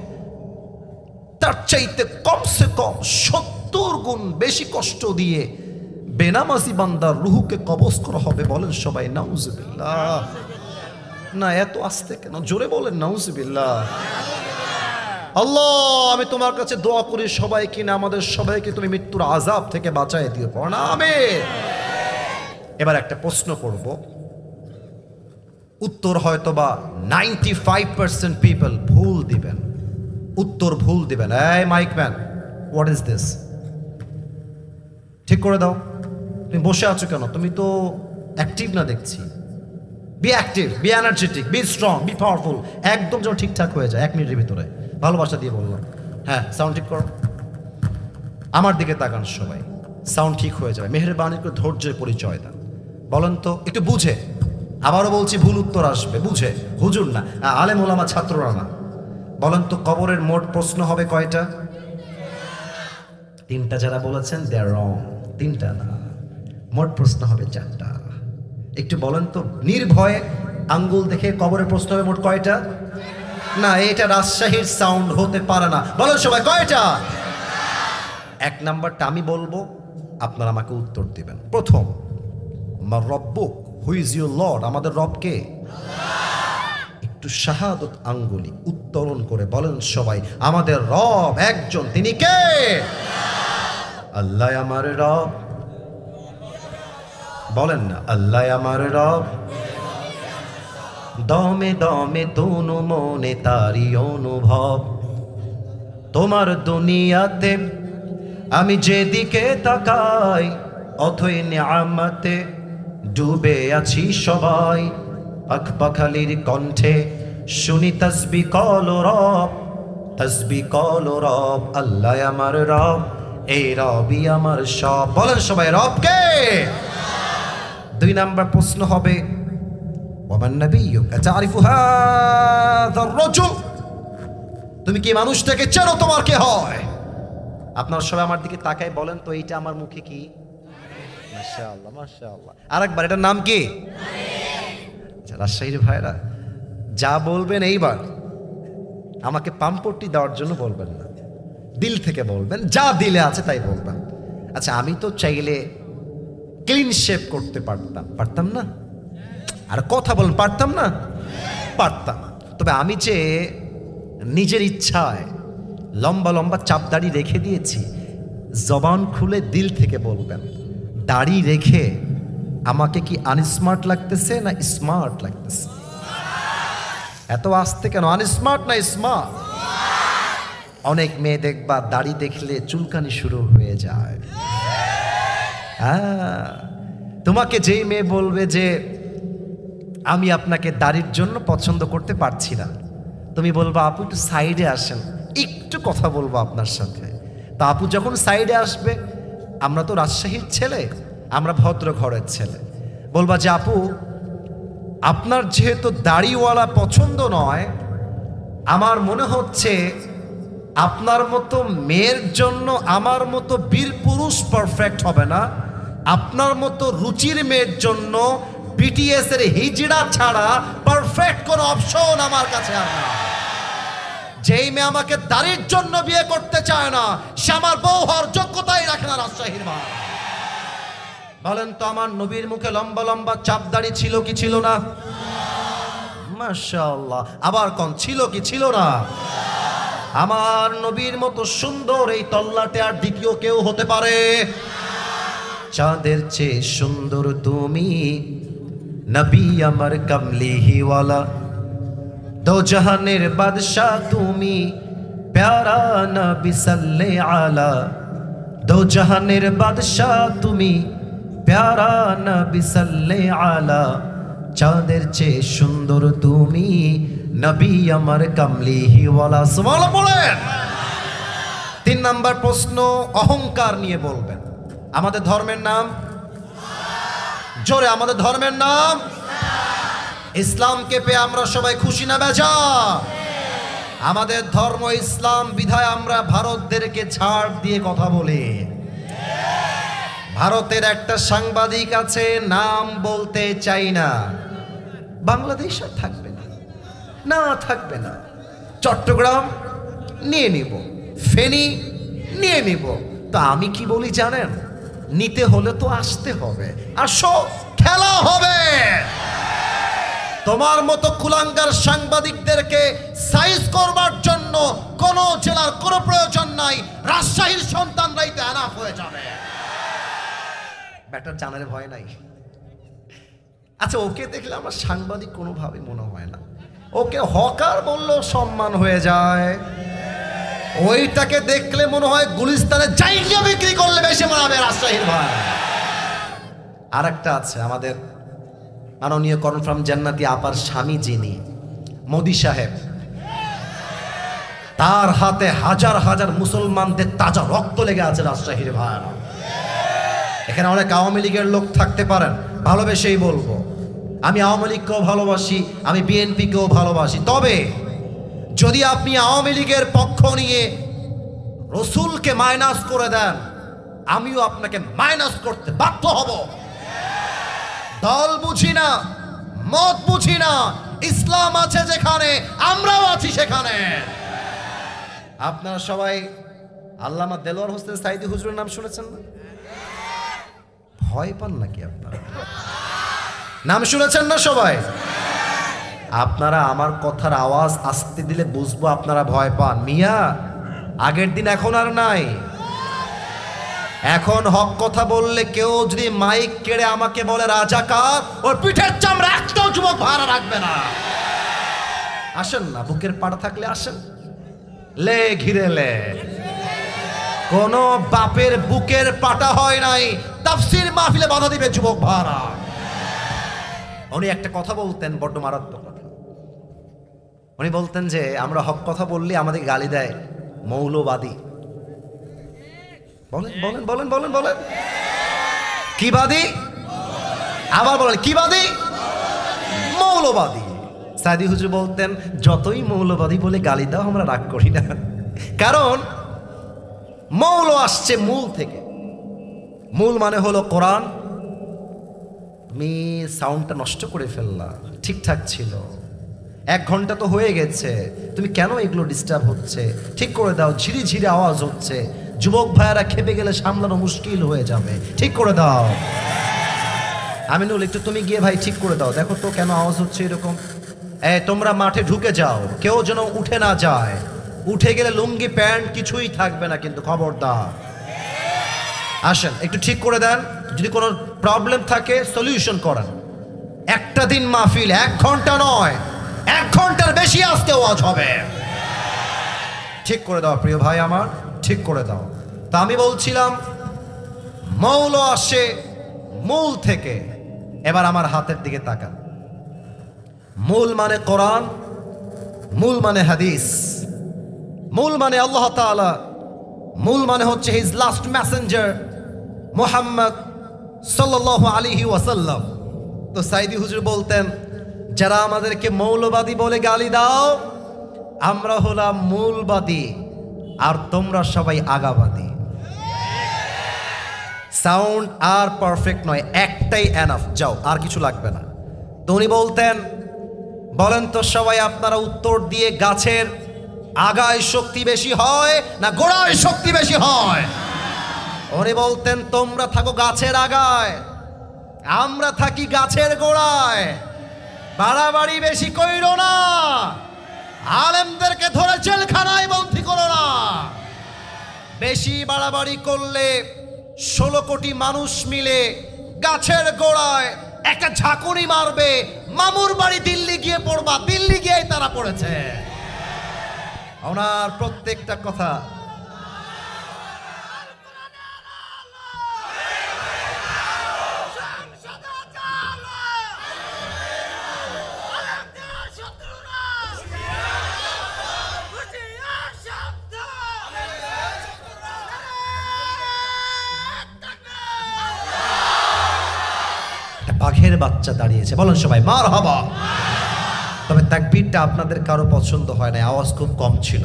তার চাইতে কমসে কম 70 গুণ বেশি কষ্ট দিয়ে বেনামাজি বান্দার রুহুকে কবজ করা হবে। বলেন সবাই নাউজুবিল্লাহ। না এত আস্তে কেন, জোরে বলেন নাউজুবিল্লাহ। আল্লাহ আমি তোমার কাছে দোয়া করি সবাইকে না আমাদের সবাইকে তুমি মৃত্যুর আযাব থেকে বাঁচায় দিও, পড়া আমিন। এবার একটা প্রশ্ন করব, উত্তর হয়তো বা 95% পিপল ভুল দিবেন, উত্তর ভুল দিবেন। এই মাইকম্যান, হোয়াট ইজ দিস? ঠিক করে দাও। তুমি বসে আছো কেন? তুমি তো অ্যাক্টিভ না দেখছি। Be active, be energetic, be strong, be powerful. একদম যেন ঠিকঠাক হয়ে যায় 1 মিনিটের ভিতরে। ভালোবাসা দিয়ে বললাম। হ্যাঁ, সাউন্ড ঠিক করো, আমার দিকে তাকান সবাই, সাউন্ড ঠিক হয়ে যাবে। মেহেরবানি করে ধৈর্যের পরিচয় দেন। বলেন তো একটু বুঝে, আবারও বলছি ভুল উত্তর আসবে, বুঝে, হুজুর না, আলেম ওলামা ছাত্ররা না। বলেন তো কবরের মোট প্রশ্ন হবে কয়টা? 3টা। যারা বলেছেন দে আর রং, 3টা না, মোট প্রশ্ন হবে 4টা। একটু বলেন তো নির্ভয়ে আঙ্গুল দেখে কবরের প্রশ্ন হবে মোট কয়টা? না, এটা রাজশাহীর সাউন্ড হতে পারে না। বলেন সবাই কয়টা? 1 নাম্বারটা আমি বলবো, আপনারা আমাকে উত্তর দিবেন। প্রথম, মা রব্বুক, হু ইজ ইউর লর্ড? আমাদের রব কে? একটু শাহাদত আঙ্গুলি উত্তোলন করে বলেন সবাই, আমাদের রব একজন, তিনি কে? আল্লাহ আমার রব। বলেন না, আল্লাহ আমার রব। দমে দমে দোনো মনে তারি অনুভব। তোমার দুনিয়াতে আমি যেদিকে তাকাই, অথই নিয়ামতে ডুবে আছি সবাই। পাখপাখালির কণ্ঠে শুনি তসবি কল রব, তসবি কল রব। আল্লাহ আমার রব, এই রবই আমার সব। বলেন সবাই রব কে? 2 নাম্বার প্রশ্ন হবে, মান নাবিয়্যুক আতারিফু হাযার রাজুল, তুমি কি মানুষটাকে চেনো, তোমার কে হয়? আপনারা সবাই আমার দিকে তাকায় বলেন তো, এইটা আমার মুখে কি? মাশাআল্লাহ মাশাআল্লাহ। আরেকবার, এটার নাম কি? রাজশাহীর ভাইরা যা বলবেন এইবার আমাকে পাম্পটি দেওয়ার জন্য বলবেন না, দিল থেকে বলবেন, যা দিলে আছে তাই বলবেন। আচ্ছা, আমি তো চাইলে ক্লিন শেভ করতে পারতাম না? আর কথা বলেন, পারতাম না? পারতাম। তবে আমি যে নিজের ইচ্ছায় লম্বা লম্বা চাপ দাড়ি রেখে দিয়েছি, জবান খুলে দিল থেকে বলবেন, দাড়ি রেখে আমাকে কি আনস্মার্ট লাগতেছে না স্মার্ট লাগতেছে? এত আসতে কেন? আনস্মার্ট না স্মার্ট? অনেক মেয়ে দেখবা দাড়ি দেখলে চুলকানি শুরু হয়ে যায়। তোমাকে যেই মেয়ে বলবে যে আমি আপনাকে দাড়ির জন্য পছন্দ করতে পারছি না, তুমি বলবা আপু একটু সাইডে আসেন, একটু কথা বলবো আপনার সাথে। তা আপু যখন সাইডে আসবে, আমরা তো রাজশাহীর ছেলে, আমরা ভদ্র ঘরের ছেলে, বলবা যে আপু আপনার যেহেতু দাড়িওয়ালা পছন্দ নয়, আমার মনে হচ্ছে আপনার মতো মেয়ের জন্য আমার মতো বীর পুরুষ পারফেক্ট হবে না, আপনার মতো রুচির মেয়ের জন্য বিটিএস এর হিজড়া ছাড়া পারফেক্ট কোন অপশন আমার কাছে আর না। যেই মেয়ে আমাকে দাড়ির জন্য বিয়ে করতে চায় না, সে আমার বউ হওয়ার যোগ্যতাই রাখে না। রাজশাহীর মা বলেন তো, আমার নবীর মুখে লম্বা লম্বা চাপ দাড়ি ছিল কি ছিল না? মাশাআল্লাহ। আবার কোন ছিল কি ছিল না? আমার নবীর মতো সুন্দর এই তল্লাটে আর দ্বিতীয় কেউ হতে পারে? চাঁদের চেয়ে সুন্দর তুমি, নবী আমার কমলিহিওয়ালা, দো জাহানের বাদশাহ তুমি, প্যারা নবী সাল্লে আলা, দো জাহানের বাদশাহ তুমি, প্যারা নবী সাল্লে আলা, চাঁদের চেয়ে সুন্দর তুমি, নবী আমার কমলিহিওয়ালা। সুবহানাল্লাহ বলেন। 3 নাম্বার প্রশ্ন, অহংকার নিয়ে বলবেন। আমাদের ধর্মের নাম জোরে, আমাদের ধর্মের নাম ইসলামকে পেয়ে আমরা সবাই খুশি না বেজা? আমাদের ধর্ম ইসলাম বিধায় আমরা ভারতদেরকে ছাড় দিয়ে কথা বলি। ভারতের একটা সাংবাদিক আছে, নাম বলতে চাই না, বাংলাদেশ আর থাকবে না, না থাকবে না। চট্টগ্রাম নিয়ে নিব, ফেনী নিয়ে নিব। তো আমি কি বলি জানেন? নিতে হলে তো আসতে হবে, আসো, খেলা হবে। তোমার মতো কুলাঙ্গার সাংবাদিকদেরকে সাইজ করবার জন্য কোন জেলার কোনো প্রয়োজন নাই, রাজশাহীর সন্তানরাই তো এনাফ হয়ে যাবে। ব্যাটার জানার ভয় নাই। আচ্ছা, ওকে দেখলে আমার সাংবাদিক কোনোভাবে মনে হয় না, ওকে হকার বললেও সম্মান হয়ে যায়। ওইটাকে দেখলে মনে হয় গুলিস্তানে জায়গা বিক্রি করলে বেশি মানাবে রাজশাহীর ভাই। আর একটা আছে আমাদের মাননীয় কনফার্ম জান্নাতি আপার স্বামী, যিনি মোদি সাহেব, তার হাতে হাজার হাজার মুসলমানদের তাজা রক্ত লেগে আছে রাজশাহীর ভাই। এখানে অনেক আওয়ামী লীগের লোক থাকতে পারেন, ভালোবেসেই বলবো, আমি আওয়ামী লীগকেও ভালোবাসি, আমি বিএনপিকেও ভালোবাসি। তবে যদি আপনি আওয়ামী লীগের পক্ষ নিয়ে রসুলকে মাইনাস করে দেন, আমিও আপনাকে মাইনাস করতে বাধ্য হব। দল বুঝি না, মত বুঝি না, ইসলাম আছে যেখানে, আমরাও আছি সেখানে। আপনারা সবাই আল্লামা দেলোয়ার হোসেন সাইদি হুজুরের নাম শুনেছেন না? ভয় পান নাকি আপনারা? নাম শুনেছেন না সবাই? আপনারা আমার কথার আওয়াজ আসতে দিলে বুঝবো আপনারা ভয় পান। মিয়া, আগের দিন এখন আর নাই। এখন হক কথা বললে কেউ যদি মাইক কেড়ে আমাকে বলে রাজাকার, ওর পিঠের চামড়া একটাও যুবক ভাড়া রাখবে না। আসেন না, বুকের পাড়া থাকলে আসেন, লে ঘিরে লে। কোন বাপের বুকের পাটা হয় নাই তাফসীর মাহফিলে বাধা দিবে যুবক ভাড়া। উনি একটা কথা বলতেন, বড্ড মারাত্মক কথা। উনি বলতেন যে আমরা হক কথা বললে আমাদের গালি দেয় মৌলবাদী। বলেন বলেন বলেন বলেন বলেন, কি বাদী? আবার বলেন, কি বাদী? মৌলবাদী। সাইদি হুজুর বলতেন, যতই মৌলবাদী বলে গালি দাও আমরা রাগ করি না, কারণ মৌল আসছে মূল থেকে। মূল মানে হলো কোরআন। তুমি সাউন্ডটা নষ্ট করে ফেললা, ঠিকঠাক ছিল, 1 ঘন্টা তো হয়ে গেছে, তুমি কেন এগুলো ডিস্টার্ব হচ্ছে, ঠিক করে দাও, ঝিরি ঝিরি আওয়াজ হচ্ছে, যুবক ভাইয়ারা খেপে গেলে সামলানো মুশকিল হয়ে যাবে, ঠিক করে দাও। আমিনুল একটু তুমি গিয়ে ভাই ঠিক করে দাও, দেখো তো কেন আওয়াজ হচ্ছে এরকম। তোমরা মাঠে ঢুকে যাও, কেউ যেন উঠে না যায়, উঠে গেলে লুঙ্গি প্যান্ট কিছুই থাকবে না কিন্তু, খবরদার। আসেন একটু ঠিক করে দেন, যদি কোনো প্রবলেম থাকে সলিউশন করেন। একটা দিন মাহফিল, 1 ঘন্টা নয়, 1 ঘন্টার বেশি আজকে ওয়াজ হবে। ঠিক করে দাও প্রিয় ভাই আমার, ঠিক করে দাও। তা আমি বলছিলাম মৌল আসে মূল থেকে। এবার আমার হাতের দিকে তাকান। মূল মানে কোরআন, মূল মানে হাদিস, মূল মানে আল্লাহ তাআলা, মূল মানে হচ্ছে হিজ লাস্ট মেসেঞ্জার মুহাম্মদ সাল্লাল্লাহু আলাইহি ওয়াসাল্লাম। তো সাইদি হুজুর বলতেন, যারা আমাদেরকে মৌলবাদী বলে গালি দাও, আমরা হলাম মূলবাদী আর তোমরা সবাই আগাবাদী। সাউন্ড আর পারফেক্ট নয়, একটাই এনাফ, যাও, আর কিছু লাগবে না। তো উনি বলতেন, বলেন তো সবাই আপনারা উত্তর দিয়ে, গাছের আগায় শক্তি বেশি হয় না গোড়ায় শক্তি বেশি হয়? উনি বলতেন, তোমরা থাকো গাছের আগায়, আমরা থাকি গাছের গোড়ায়, বাড়াবাড়ি বেশি কইরো না, আলেমদেরকে ধরে জেলখানায় বন্দী করো না। বেশি বাড়াবাড়ি করলে 16 কোটি মানুষ মিলে গাছের গোড়ায় একটা ঝাঁকুনি মারবে, মামুর বাড়ি দিল্লি গিয়ে পড়বা, দিল্লি গিয়ে তারা পড়েছে। ওনার প্রত্যেকটা কথা বাঘের বাচ্চা দাঁড়িয়েছে, বলেন সবাই মারহাবা। তবে তাকবীরটা আপনাদের কারো পছন্দ হয় না, আওয়াজ খুব কম ছিল।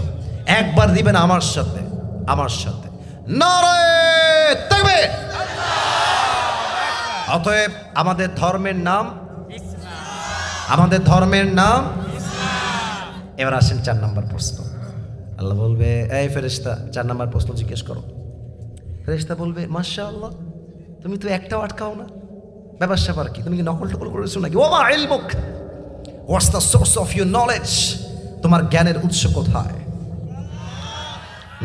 একবার দিবেন আমার সাথে, আমার সাথে, নারে তাকবীর। অতএব আমাদের ধর্মের নাম ইসলাম, আমাদের ধর্মের নাম ইসলাম। এবার আসেন 4 নম্বর প্রশ্ন। আল্লাহ বলবে, এই ফেরেশতা 4 নম্বর প্রশ্ন জিজ্ঞেস করো। ফেরেশতা বলবে, মাশাআল্লাহ, তুমি তো একটাও আটকাও না, ব্যাপার স্যাপার কি, তুমি কি নকল টকল করেছো নাকি? ওমা ইলমুক, what's the source of your knowledge, তোমার জ্ঞানের উৎস কোথায়?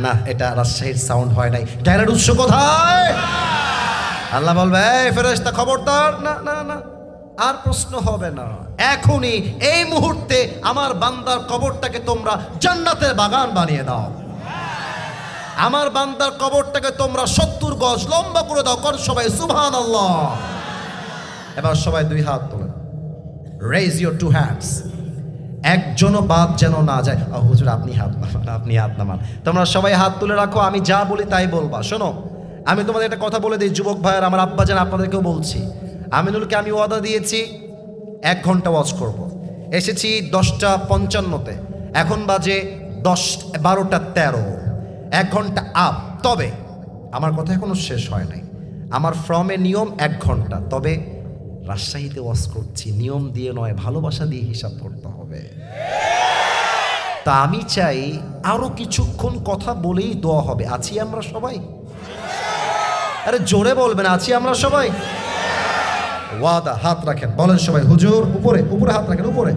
না, এটা রাজশাহীর সাউন্ড হয় নাই। জ্ঞানের উৎস কোথায়? আল্লাহ বলবে, এই ফেরেশতা খবরদার, না না না, আর প্রশ্ন হবে না। এখনই এই মুহূর্তে আমার বান্দার কবরটাকে তোমরা জান্নাতের বাগান বানিয়ে দাও। আমার বান্দার কবরটাকে তোমরা 70 গজ লম্বা করে দাও। কর সবাই সুবহানাল্লাহ। এবার সবাই 2 হাত তোলেন, রেজ ইউর 2 হ্যান্ডস। একজনও বাদ যেন না যায়। হুজুর আপনি হাত নামান, আপনি হাত নামান। তোমরা সবাই হাত তুলে রাখো, আমি যা বলি তাই বলবা। শোনো, আমি তোমাদের একটা কথা বলে দিই, যুবক ভাইয়ের, আমার আব্বা জান, আপনাদেরকেও বলছি। আমিনুলকে আমি ওয়াদা দিয়েছি 1 ঘন্টা ওয়াজ করব। এসেছি 10:55-তে, এখন বাজে 12:13, 1 ঘন্টা আপ। তবে আমার কথা এখনো শেষ হয় নাই। আমার ফ্রমে নিয়ম 1 ঘন্টা, তবে রাজশাহীতে ওয়াজ করছি, নিয়ম দিয়ে নয়, ভালোবাসা দিয়ে হিসাব করতে হবে। তা আমি চাই আরো কিছুক্ষণ কথা বলেই দোয়া হবে। আছি আমরা সবাই? আরে জোরে বলবেন, আছি আমরা সবাই? ওয়াদা, হাত রাখেন, বলেন সবাই হুজুর। উপরে উপরে হাত রাখেন, উপরে।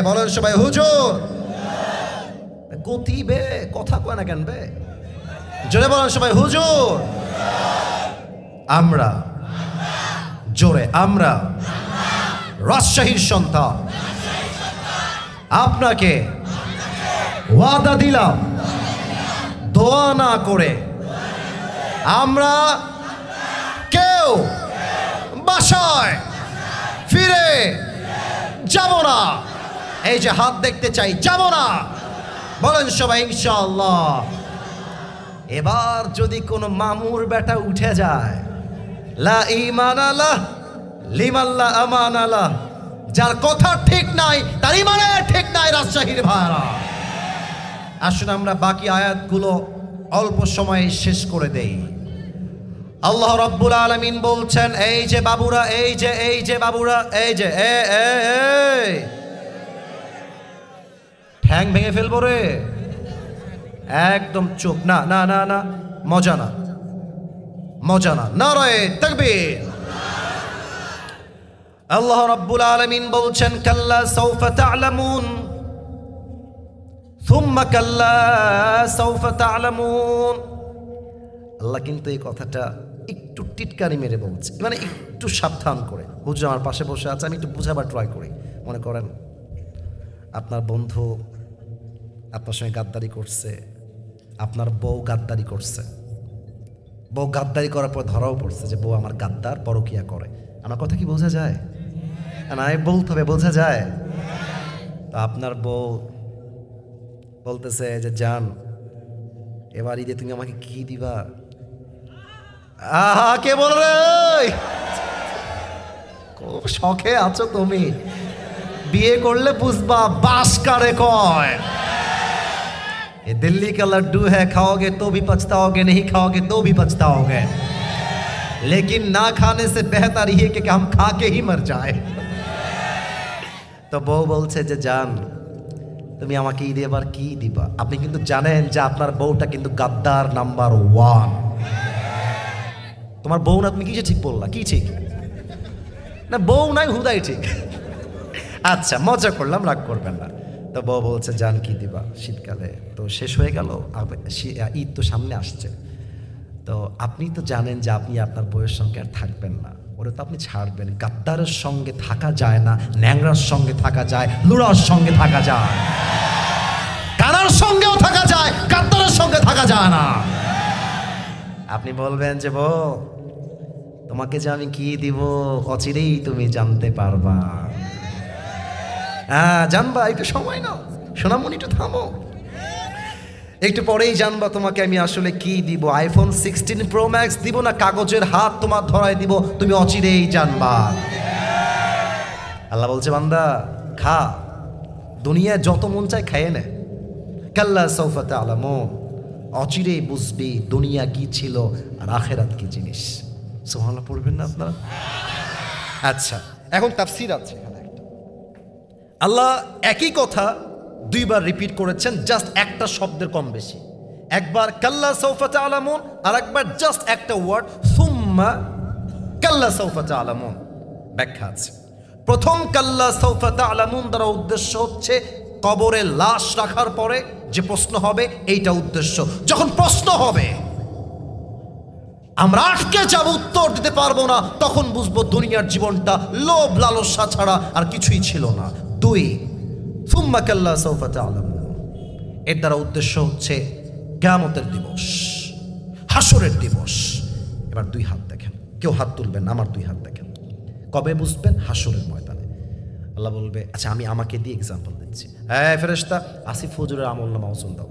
বলেন সবাই হুজুর। গতি বে, কথা কয় না কেন বে? জোরে বলেন সবাই হুজুর। আমরা, জোরে, আমরা রাজশাহীর সন্তান, আপনাকে ওয়াদা দিলাম, দোয়া না করে আমরা কেউ বাসায় ফিরে যাব না। এই যে হাত দেখতে চাই, যাব না। বলেন সবাই ইনশাআল্লাহ। এবার যদি কোনো মামুর বেটা উঠে যায়, লা ঈমান আলাহ লিমান লা আমান আলাহ, যার কথা ঠিক নাই তার ইমানে ঠিক নাই। রাজশাহীর ভাইরা, আসুন আমরা বাকি আয়াতগুলো অল্প সময়ে শেষ করে দেই। আল্লাহ রাব্বুল আলামিন বলছেন, এই যে বাবুরা, এই যে বাবুরা, এই যে ঠ্যাং ভেঙে ফেলবো রে, একদম চুপ। না না না না, মজা না, মজা না। নারায়ে তাকবীর। আল্লাহ রাব্বুল আলামিন বলছেন, কাল্লা সাউফা তা'লামুন সুম্মা কাল্লা সাউফা তা'লামুন। আল্লাহ কিন্তু এই কথাটা একটু টিটকারি মেরে বলছে, মানে একটু সাবধান করে। হুজুর আমার পাশে বসে আছে, আমি একটু বুঝাবার ট্রাই করি। মনে করেন আপনার বন্ধু আপনার সঙ্গে গাদ্দারি করছে, আপনার বউ গাদ্দারি করছে, বউ গাদ্দারি করার পর ধরাও পড়ছে যে বউ আমার গাদ্দার, পরকিয়া করে। আমার কথা কি বোঝা যায়? না, বলতে হবে, বোঝা যায়। তো আপনার বউ বলতেছে যে জান, এবার ঈদে তুমি আমাকে কি দিবা? আহা, কে বল রে, খুব শখে আছো তুমি, বিয়ে করলে বুঝবা বাস কারে কয়। ये दिल्ली का लड्डू है, खाओगे तो भी पछताओगे, नहीं खाओगे तो भी पछताओगे, लेकिन ना खाने से बेहतर ये कि हम खा के ही मर जाए। তো বউ বলছে যে জান, তুমি আমাকে ঈদে এবার কি দিবা? আপনি কিন্তু জানেন যে আপনার বউটা কিন্তু গাদ্দার নাম্বার 1। তোমার বউ না, তুমি কি যে ঠিক বললা? কি ঠিক না? বউ নাই, হুদাই ঠিক। আচ্ছা, মজা করলাম, রাগ করবেন না। তো বউ বলছে জান কি দিবা? শীতকালে তো শেষ হয়ে গেল, ঈদ তো সামনে আসছে, তো আপনি তো জানেন যে আপনি আপনার বউয়ের সঙ্গে আর থাকবেন না, ওরে তো আপনি ছাড়বেন। গাদ্দারের সঙ্গে থাকা যায় না, ন্যাংরার সঙ্গে থাকা যায়, লুড়ার সঙ্গে থাকা যায়, কানার সঙ্গেও থাকা যায়, গাদ্দারের সঙ্গে থাকা যায় না। আপনি বলবেন যে বউ, তোমাকে যে আমি কি দিব অচিরেই তুমি জানতে পারবা। হ্যাঁ জানবা, একটু সময় নাও সোনামণি, একটু থামো, একটু পরেই জানবা তোমাকে আমি আসলে কি দিব। আইফোন 16 প্রো ম্যাক্স দিব না কাগজের হাত তোমার ধরায় দিব, তুমি অচিরেই জানবা। আল্লাহ বলছে বান্দা খা, দুনিয়ায় যত মন চায় খাইয়ে নে। কাল্লা সাউফা তা'লামুন, অচিরেই বুঝবি দুনিয়া কি ছিল আর আখিরাত কি জিনিস। সুবহানাল্লাহ পড়বেন না আপনারা? আচ্ছা, এখন তাফসীর আছে এখানে একটা। আল্লাহ একই কথা দুইবার রিপিট করেছেন, জাস্ট একটা শব্দের কম বেশি। একবার কাল্লা সাউফা তা'লামুন, আর একবার জাস্ট একটা ওয়ার্ড সুম্মা কাল্লা সাউফা তা'লামুন। ব্যাখ্যা আছে। প্রথম কাল্লা সাউফা তা'লামুন দ্বারা উদ্দেশ্য হচ্ছে কবরে লাশ রাখার পরে যে প্রশ্ন হবে, এইটা উদ্দেশ্য। যখন প্রশ্ন হবে আমরা আটকে যাব, উত্তর দিতে পারবো না, তখন বুঝবো দুনিয়ার জীবনটা লোভ লালসা ছাড়া আর কিছুই ছিল না। 2 সুম্মা কাল্লা সাউফা তা'লামুন, এর দ্বারা উদ্দেশ্য হচ্ছে কিয়ামতের দিবস, হাসরের দিবস। এবার 2 হাত দেখেন, কেউ হাত তুলবেন, আমার 2 হাত দেখেন। কবে বুঝবেন? হাসরের ময়দানে। আল্লাহ বলবে আচ্ছা আমি আমাকে দিয়ে এক্সাম্পল দিচ্ছি। হ্যাঁ ফেরেশতা, আসিফ হুজুরের আমলনামা ওজন দাও,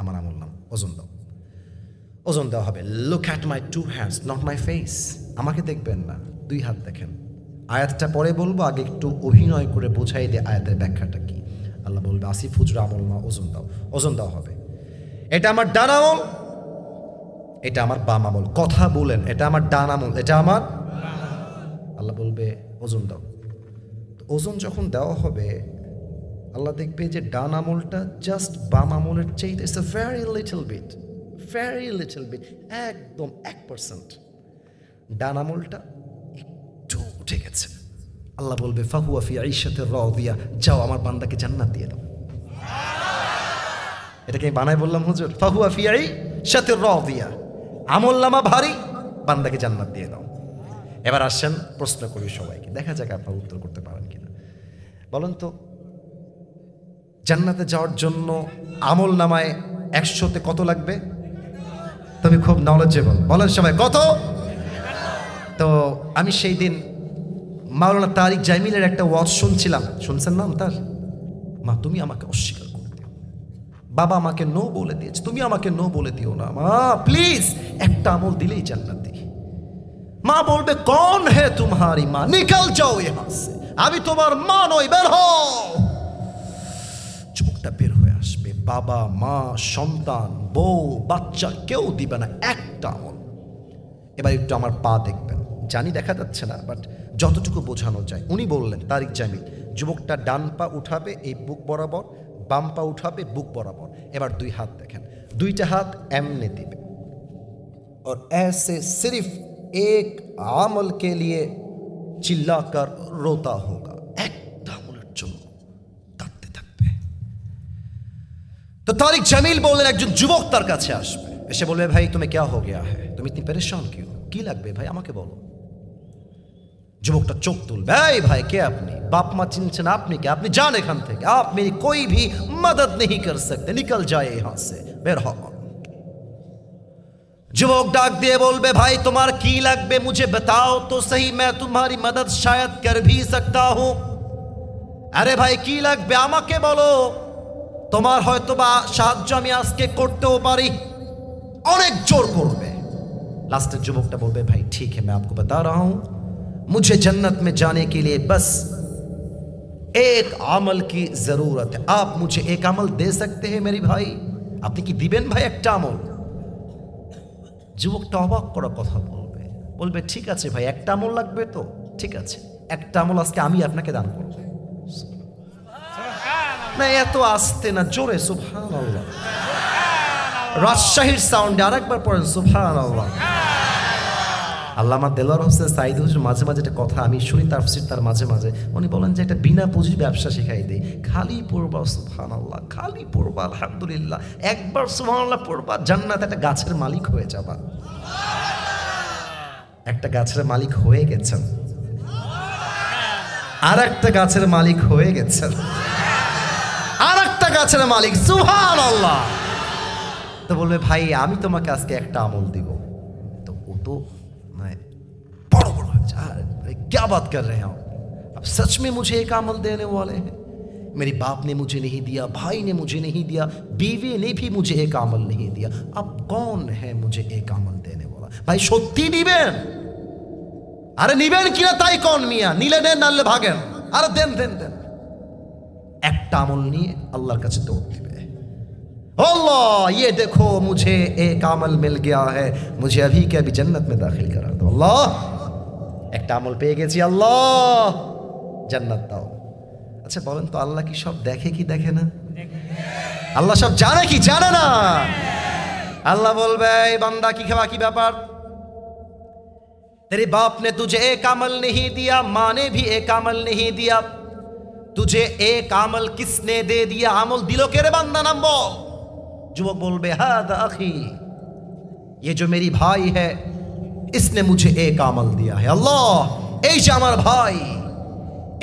আমার আমলনামা ওজন দাও। ওজন দেওয়া হবে। Look at my 2 hands, not my face. আমাকে দেখবেন না, 2 হাত দেখেন। আয়াতটা পরে বলবো, আগে একটু অভিনয় করে বোঝাই দিয়ে আয়াতের ব্যাখ্যাটা কি। আল্লাহ বলবে আসিফ হুজুর আমলনামা ওজন দাও। ওজন দেওয়া হবে। এটা আমার ডান আমল, এটা আমার বাম আমল। কথা বলেন, এটা আমার ডান আমল, এটা আমার। আল্লাহ বলবে ওজন দাও। ওজন যখন দেওয়া হবে আল্লাহ দেখবে যে ডান আমলটা জাস্ট বাম আমলের চাইতে it's a very little bit, একদম 1%। ডান আমলটা একটু উঠে গেছে। আল্লাহ বলবে ফাহুয়া ফি আইশাতির রাদিয়া, যাও আমার বান্দাকে জান্নাত দিয়ে দাও। এটাকে আমি বানাই বললাম হুজুর? ফাহুয়া ফি আইশাতির রাদিয়া, আমলনামা ভারী, বান্দাকে জান্নাত দিয়ে দাও। এবার আসেন প্রশ্ন করি সবাইকে, দেখা যাক আপনারা উত্তর করতে পারেন কিনা। বলেন তো, জান্নাতে যাওয়ার জন্য আমল নামায় 100তে কত লাগবে? তুমি খুব নলেজেবল, বলেন সবাই কত? তো আমি সেই দিন মাওলানা তারিক জামিলের একটা ওয়াজ শুনছিলাম, শুনছেন নাম তার? মা তুমি আমাকে অস্বীকার করে দিও, বাবা আমাকে নো বলে দিয়েছে, তুমি আমাকে নো বলে দিও না মা প্লিজ, একটা আমল দিলেই জান্নাত। মা বলবে কौन है तुम्हारी माँ, निकल जाओ यहाँ से। আমি তোমার মা নই, বের হও। যুবকটা বের হয়ে আসবে, বাবা মা সন্তান বউ বাচ্চা কেউ দিবে না একটা আমল। এবার একটু আমার পা দেখবেন, জানি দেখা যাচ্ছে না, বাট যতটুকু বোঝানো যায়। উনি বললেন তারিক জামিল, যুবকটা ডান পা উঠাবে এই বুক বরাবর, বাম পা উঠাবে বুক বরাবর। এবার দুই হাত দেখেন, দুইটা হাত এমনে দিবে और ऐसे सिर्फ एक अमल के लिए चिल्लाकर रोता होगा, একটা আমলের জন্য কাঁদতে থাকবে। তো তারিক জামিল বললেন একজন যুবক তার কাছে আসবে, এসে বলবে ভাই তুমি क्या हो गया है, তুমি ইতনি পরেশান क्यों, কি লাগবে ভাই আমাকে বলো। যুবকটা চোখ তুলবে, এই ভাই কে আপনি, বাপ মা চিনছেন আপনি কে, আপনি যান এখান থেকে, आप मेरी कोई भी मदद नहीं कर सकते, निकल जाए यहां से, বের হও। যুবক ডাক দিয়ে বলবে ভাই তোমার কি লাগবে मुझे बताओ तो सही, मैं तुम्हारी मदद शायद कर भी सकता हूं। আরে ভাই কি লাগবে আমাকে বলো, তোমার হয়তোবা সাহায্য আমি আজকে করতেও পারি। অনেক জোর করবে। লাস্টে যুবকটা বলবে ভাই ठीक है मैं आपको बता रहा हूं, मुझे जन्नत में जाने के लिए बस एक अमल की जरूरत है, आप मुझे एक अमल दे सकते हैं मेरी भाई, আপনি কি দিবেন ভাই একটা আমল। যুবকটা অবাক করা কথা বলবে, বলবে ঠিক আছে ভাই একটা আমল লাগবে তো ঠিক আছে, একটা আমল আজকে আমি আপনাকে দান করব। না এত আস্তে না, জোরে সুবহানাল্লাহ, রাজশাহীর সাউন্ডে আরেকবার পড়েন সুবহানাল্লাহ। আল্লামা দেলোয়ার হোসেন সাইদ হুজুর মাঝে মাঝে একটা কথা আমি শুনি তাফসীর, তার মাঝে মাঝে উনি বলেন যে এটা বিনা পুঁজির ব্যবসা শেখাই দেয়, খালি পড়বা সুবহানাল্লাহ, খালি পড়বা আলহামদুলিল্লাহ, একবার সুবহানাল্লাহ পড়বা জান্নাতে একটা গাছের মালিক হয়ে যাবা। একটা গাছের মালিক হয়ে গেছেন, আর একটা গাছের মালিক হয়ে গেছেন, আর একটা গাছের মালিক সুবহানাল্লাহ। তো বলবে ভাই আমি তোমাকে আজকে একটা আমল দিব। তো ও তো बड़ा बड़ा क्या बात कर रहे हैं आप सच में मुझे एक अमल देने वाले हैं, मेरे बाप ने मुझे नहीं दिया, भाई ने मुझे नहीं दिया, बीवी ने भी मुझे एक अमल नहीं दिया, अब कौन है मुझे एक अमल देने वाला। भाई সত্যি দিবেন, আরে নিবেন কিনা তাই কোন মিয়া, নিলে নেন নালে ভাগেন, আরে দেন দেন দেন। একটা আমল নিয়ে আল্লাহর কাছে দৌড় দিবে, अल्लाह ये देखो मुझे एक अमल मिल गया है, मुझे अभी के अभी जन्नत में दाखिल करा दो, अल्लाह একটা আমল পেয়ে গেছি, আল্লাহ জান্নাত দাও। আচ্ছা বলেন তো আল্লাহ কি সব দেখে কি দেখে না, আল্লাহ সব জানে কি জানে না। আল্লাহ বলবে এই বান্দা কি খাওয়া কি ব্যাপার, तेरे बाप ने तुझे एक अमल नहीं दिया, माँ ने भी एक अमल नहीं दिया, तुझे एक अमल किसने दे दिया, আমল দিল কে রে বান্দা নাম বল। যুবক বলবে হাদা আখি, ये जो मेरी भाई है इसने मुझे एक আমল दिया है, আল্লাহ এই যে আমার ভাই,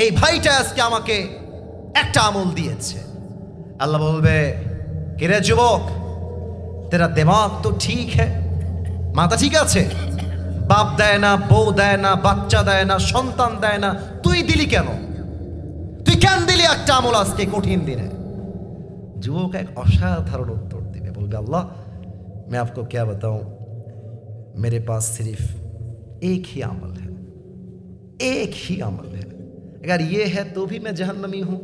এই ভাইটা আজকে আমাকে একটা আমল দিয়েছে। আল্লাহ বলবে কে রে যুবক, तेरा दिमाग तो ठीक है, মাথা ঠিক আছে, বাপ দেয় না, বউ দেয় না, বাচ্চা দেয় না, সন্তান দেয় না, তুই দিলি কেন, তুই কেন দিলি একটা আমল আজকে কঠিন দিনে। যুবক এক অসাধারণ উত্তর দিবে, বলবে আল্লাহ मैं आपको क्या बताऊं, मेरे पास सिर्फ एक ही अमल है, एक ही अमल है, अगर ये है तो भी मैं जहन्नमी हूं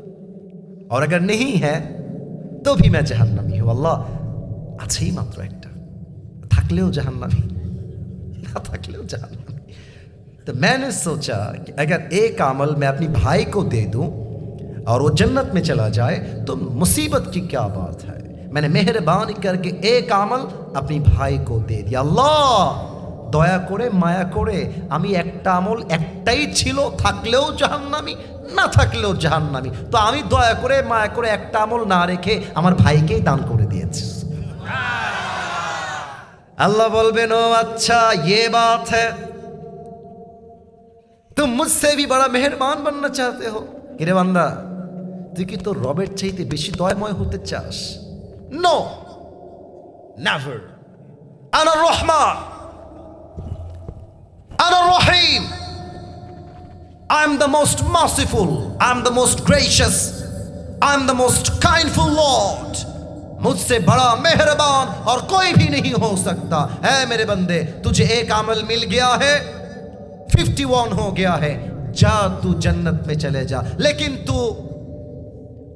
और अगर नहीं है तो भी मैं जहन्नमी हूं। अल्लाह আছে ही মাত্র একটা, থাকলেও জাহান্নামী না থাকলেও জাহান্নামী। तो मैंने सोचा कि अगर एक अमल मैं अपनी भाई को दे दूं और वो जन्नत में चला जाए तो मुसीबत की क्या बात है। मैंने मेहरबानी करके एक अमल अपनी भाई को दे दिया। अल्लाह দয়া করে মায়া করে আমি একটা আমল একটাই ছিল, থাকলেও জাহান্নামী না থাকলেও জাহান্নামী, তো আমি দয়া করে মায়া করে একটা আমল না রেখে আমার ভাইকেই দান করে দিয়েছি। अल्लाह बोलबे नो अच्छा ये बात है, तुम मुझसे भी बड़ा मेहरबान बनना चाहते हो। किरे बंदा তুই কি তোর রবের চাইতে বেশি দয়াময় হতে চাস? No never. আনা রহমান, আনা রহিম, I am the most merciful, I am the most gracious, I am the most kindful Lord, मुझसे बड़ा मेहरबान और कोई भी नहीं हो सकता। ऐ मेरे बंदे तुझे एक अमल मिल गया है, 51 हो गया है, जा तू जन्नत में चले जा, लेकिन तू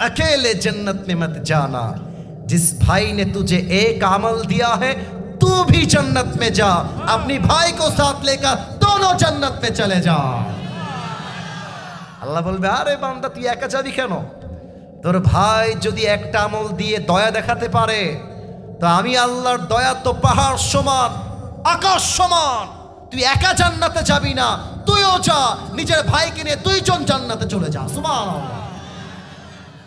अकेले जन्नत में मत जाना। जिस भाई ने तुझे एक अमल दिया है तू भी जन्नत में जा, अपनी भाई को साथ लेकर दोनों जन्नत में चले जा। আল্লাহ বলবে, আরে বান্দা তুই একা যাবি কেন? তোর ভাই যদি একটা আমল দিয়ে দয়া দেখাতে পারে তো আমি আল্লাহর দয়া তো পাহাড় সমান, আকাশ সমান। তুই একা জান্নাতে যাবি না, তুইও যা, নিজের ভাইকে নিয়ে দুইজন জান্নাতে চলে যা। সুবহানাল্লাহ।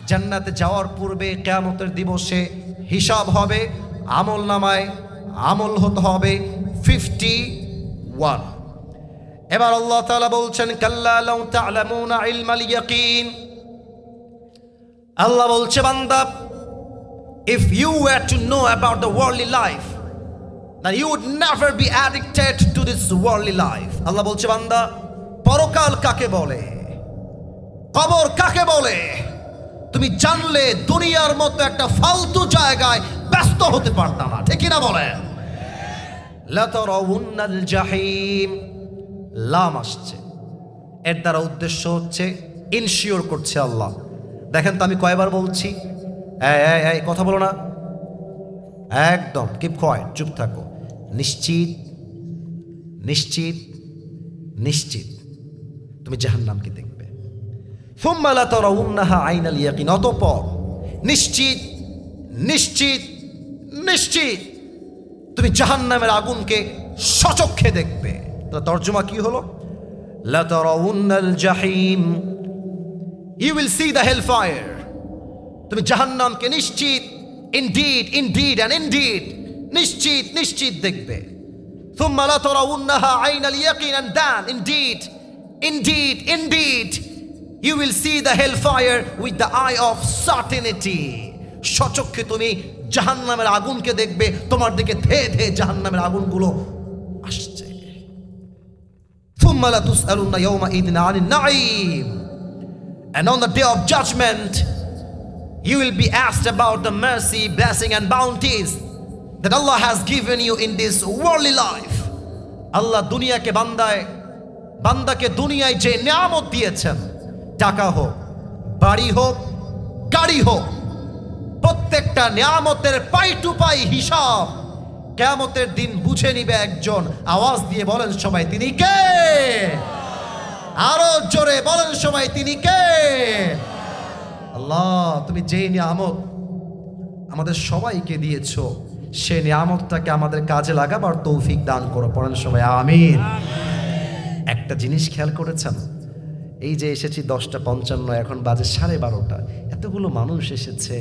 জান্নাতে যাওয়ার পূর্বে কিয়ামতের দিবসে হিসাব হবে, আমল নামায় আমল হতে হবে 51। এবার আল্লাহ তাআলা বলছেন, কাল্লা লাউ তা'লামুনা ইলমাল ইয়াকিন। আল্লাহ বলছে, বান্দা, if you were to know about the worldly life, then you would never be addicted to this worldly life. আল্লাহ বলছে, বান্দা, পরকাল কাকে বলে, কবর কাকে বলে তুমি জানলে দুনিয়ার মতো একটা ফালতু জায়গায় ব্যস্ত হতে পারতা না। ঠিক কি না বলেন? লা তারাউন্নাল জাহিম, লাম আসছে, এর দ্বারা উদ্দেশ্য হচ্ছে ইনশিওর করছে আল্লাহ। দেখেন তো আমি কয়বার বলছি, এই কথা বলো না, একদম কিপ কোয়াইট, চুপ থাকো। নিশ্চিত নিশ্চিত নিশ্চিত তুমি জাহান্নামকে দেখবে। সুম্মা লা তারাউন্নাহা আইনাল ইয়াকিন, অতঃপর নিশ্চিত নিশ্চিত নিশ্চিত তুমি জাহান্নামের আগুনকে সচক্ষে দেখবে। তো তর্জমা কি হলো? লা তারাউন্নাল জাহিম, you will see the hellfire. তুমি জাহান্নামকে নিশ্চিত, indeed indeed and indeed নিশ্চিত নিশ্চিত দেখবে। ثم لا ترونها عين اليقين, and then indeed indeed indeed you will see the hellfire with the eye of certainty. সচক্ষে তুমি জাহান্নামের আগুনকে দেখবে, তোমার দিকে ধেয়ে ধেয়ে জাহান্নামের আগুনগুলো আসছে। ثم لا تسألن يومئذ عن النعيم, and on the day of judgment you will be asked about the mercy, blessing and bounties that Allah has given you in this worldly life. Allah দুনিয়াকে বান্দাকে দুনিয়ায় যে নিয়ামত দিয়েছেন, টাকা হোক, বাড়ি হোক, গাড়ি হোক, প্রত্যেকটা নিয়ামতের পাই টু পাই হিসাব কিয়ামতের দিন বুঝে নিবে একজন। আওয়াজ দিয়ে বলেন সবাই, তিনি কে? আরো জোরে বলেন সবাই, তিনি কে? আল্লাহ, তুমি যে নিয়ামত আমাদের সবাইকে দিয়েছো সে নিয়ামতটাকে আমাদের কাজে লাগাবার তৌফিক দান করো। পড়েন সবাই আমিন। একটা জিনিস খেয়াল করেছেন, এই যে এসেছি 10:55, এখন বাজে 12:30, এতগুলো মানুষ এসেছে,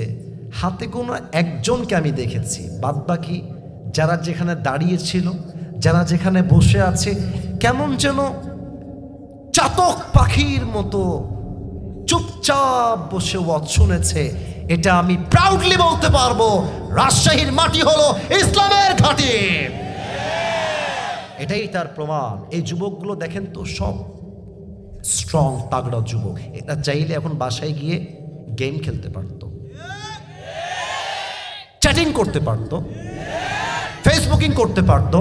হাতে কোনো একজনকে আমি দেখেছি, বাদ বাকি যারা যেখানে দাঁড়িয়েছিল, যারা যেখানে বসে আছে, কেমন যেন চাতক পাখির মতো চুপচাপ বসে ওয়াজ শুনেছে। এটা আমি প্রাউডলি বলতে পারবো, রাজশাহীর মাটি হলো ইসলামের ঘাঁটি। এটাই তার প্রমাণ। এই যুবকগুলো দেখেন তো, সব স্ট্রং তাগড়া যুবক। এটা চাইলে এখন বাসায় গিয়ে গেম খেলতে পারতো, চ্যাটিং করতে পারতো, ফেসবুকিং করতে পারতো,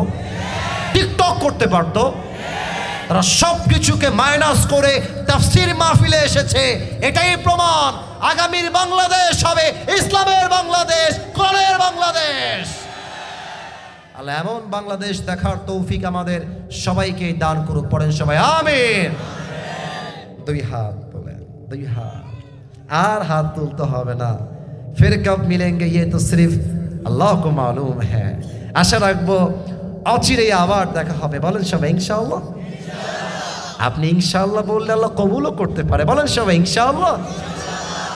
টিকটক করতে পারতো। তারা সব কিছুকে মাইনাস করে তাফসীর মাহফিলে এসেছে। এটাই প্রমাণ আগামীর বাংলাদেশ হবে ইসলামের বাংলাদেশ, কোরআনের বাংলাদেশ। আল্লাহ এমন বাংলাদেশ দেখার তৌফিক আমাদের সবাইকে দান করুক। পড়েন সবাই আমিন। দুই হাত তোলেন, দুই হাত, আর হাত তুলতে হবে না। ফির কব মিলেঙ্গে ये तो सिर्फ अल्लाह को मालूम है। আশা রাখবো অচিরেই আবার দেখা হবে। বলেন সবাই ইনশাআল্লাহ। আপনি ইনশাআল্লাহ বললে আল্লাহ কবুলও করতে পারে। বলেন সবাই ইনশাআল্লাহ।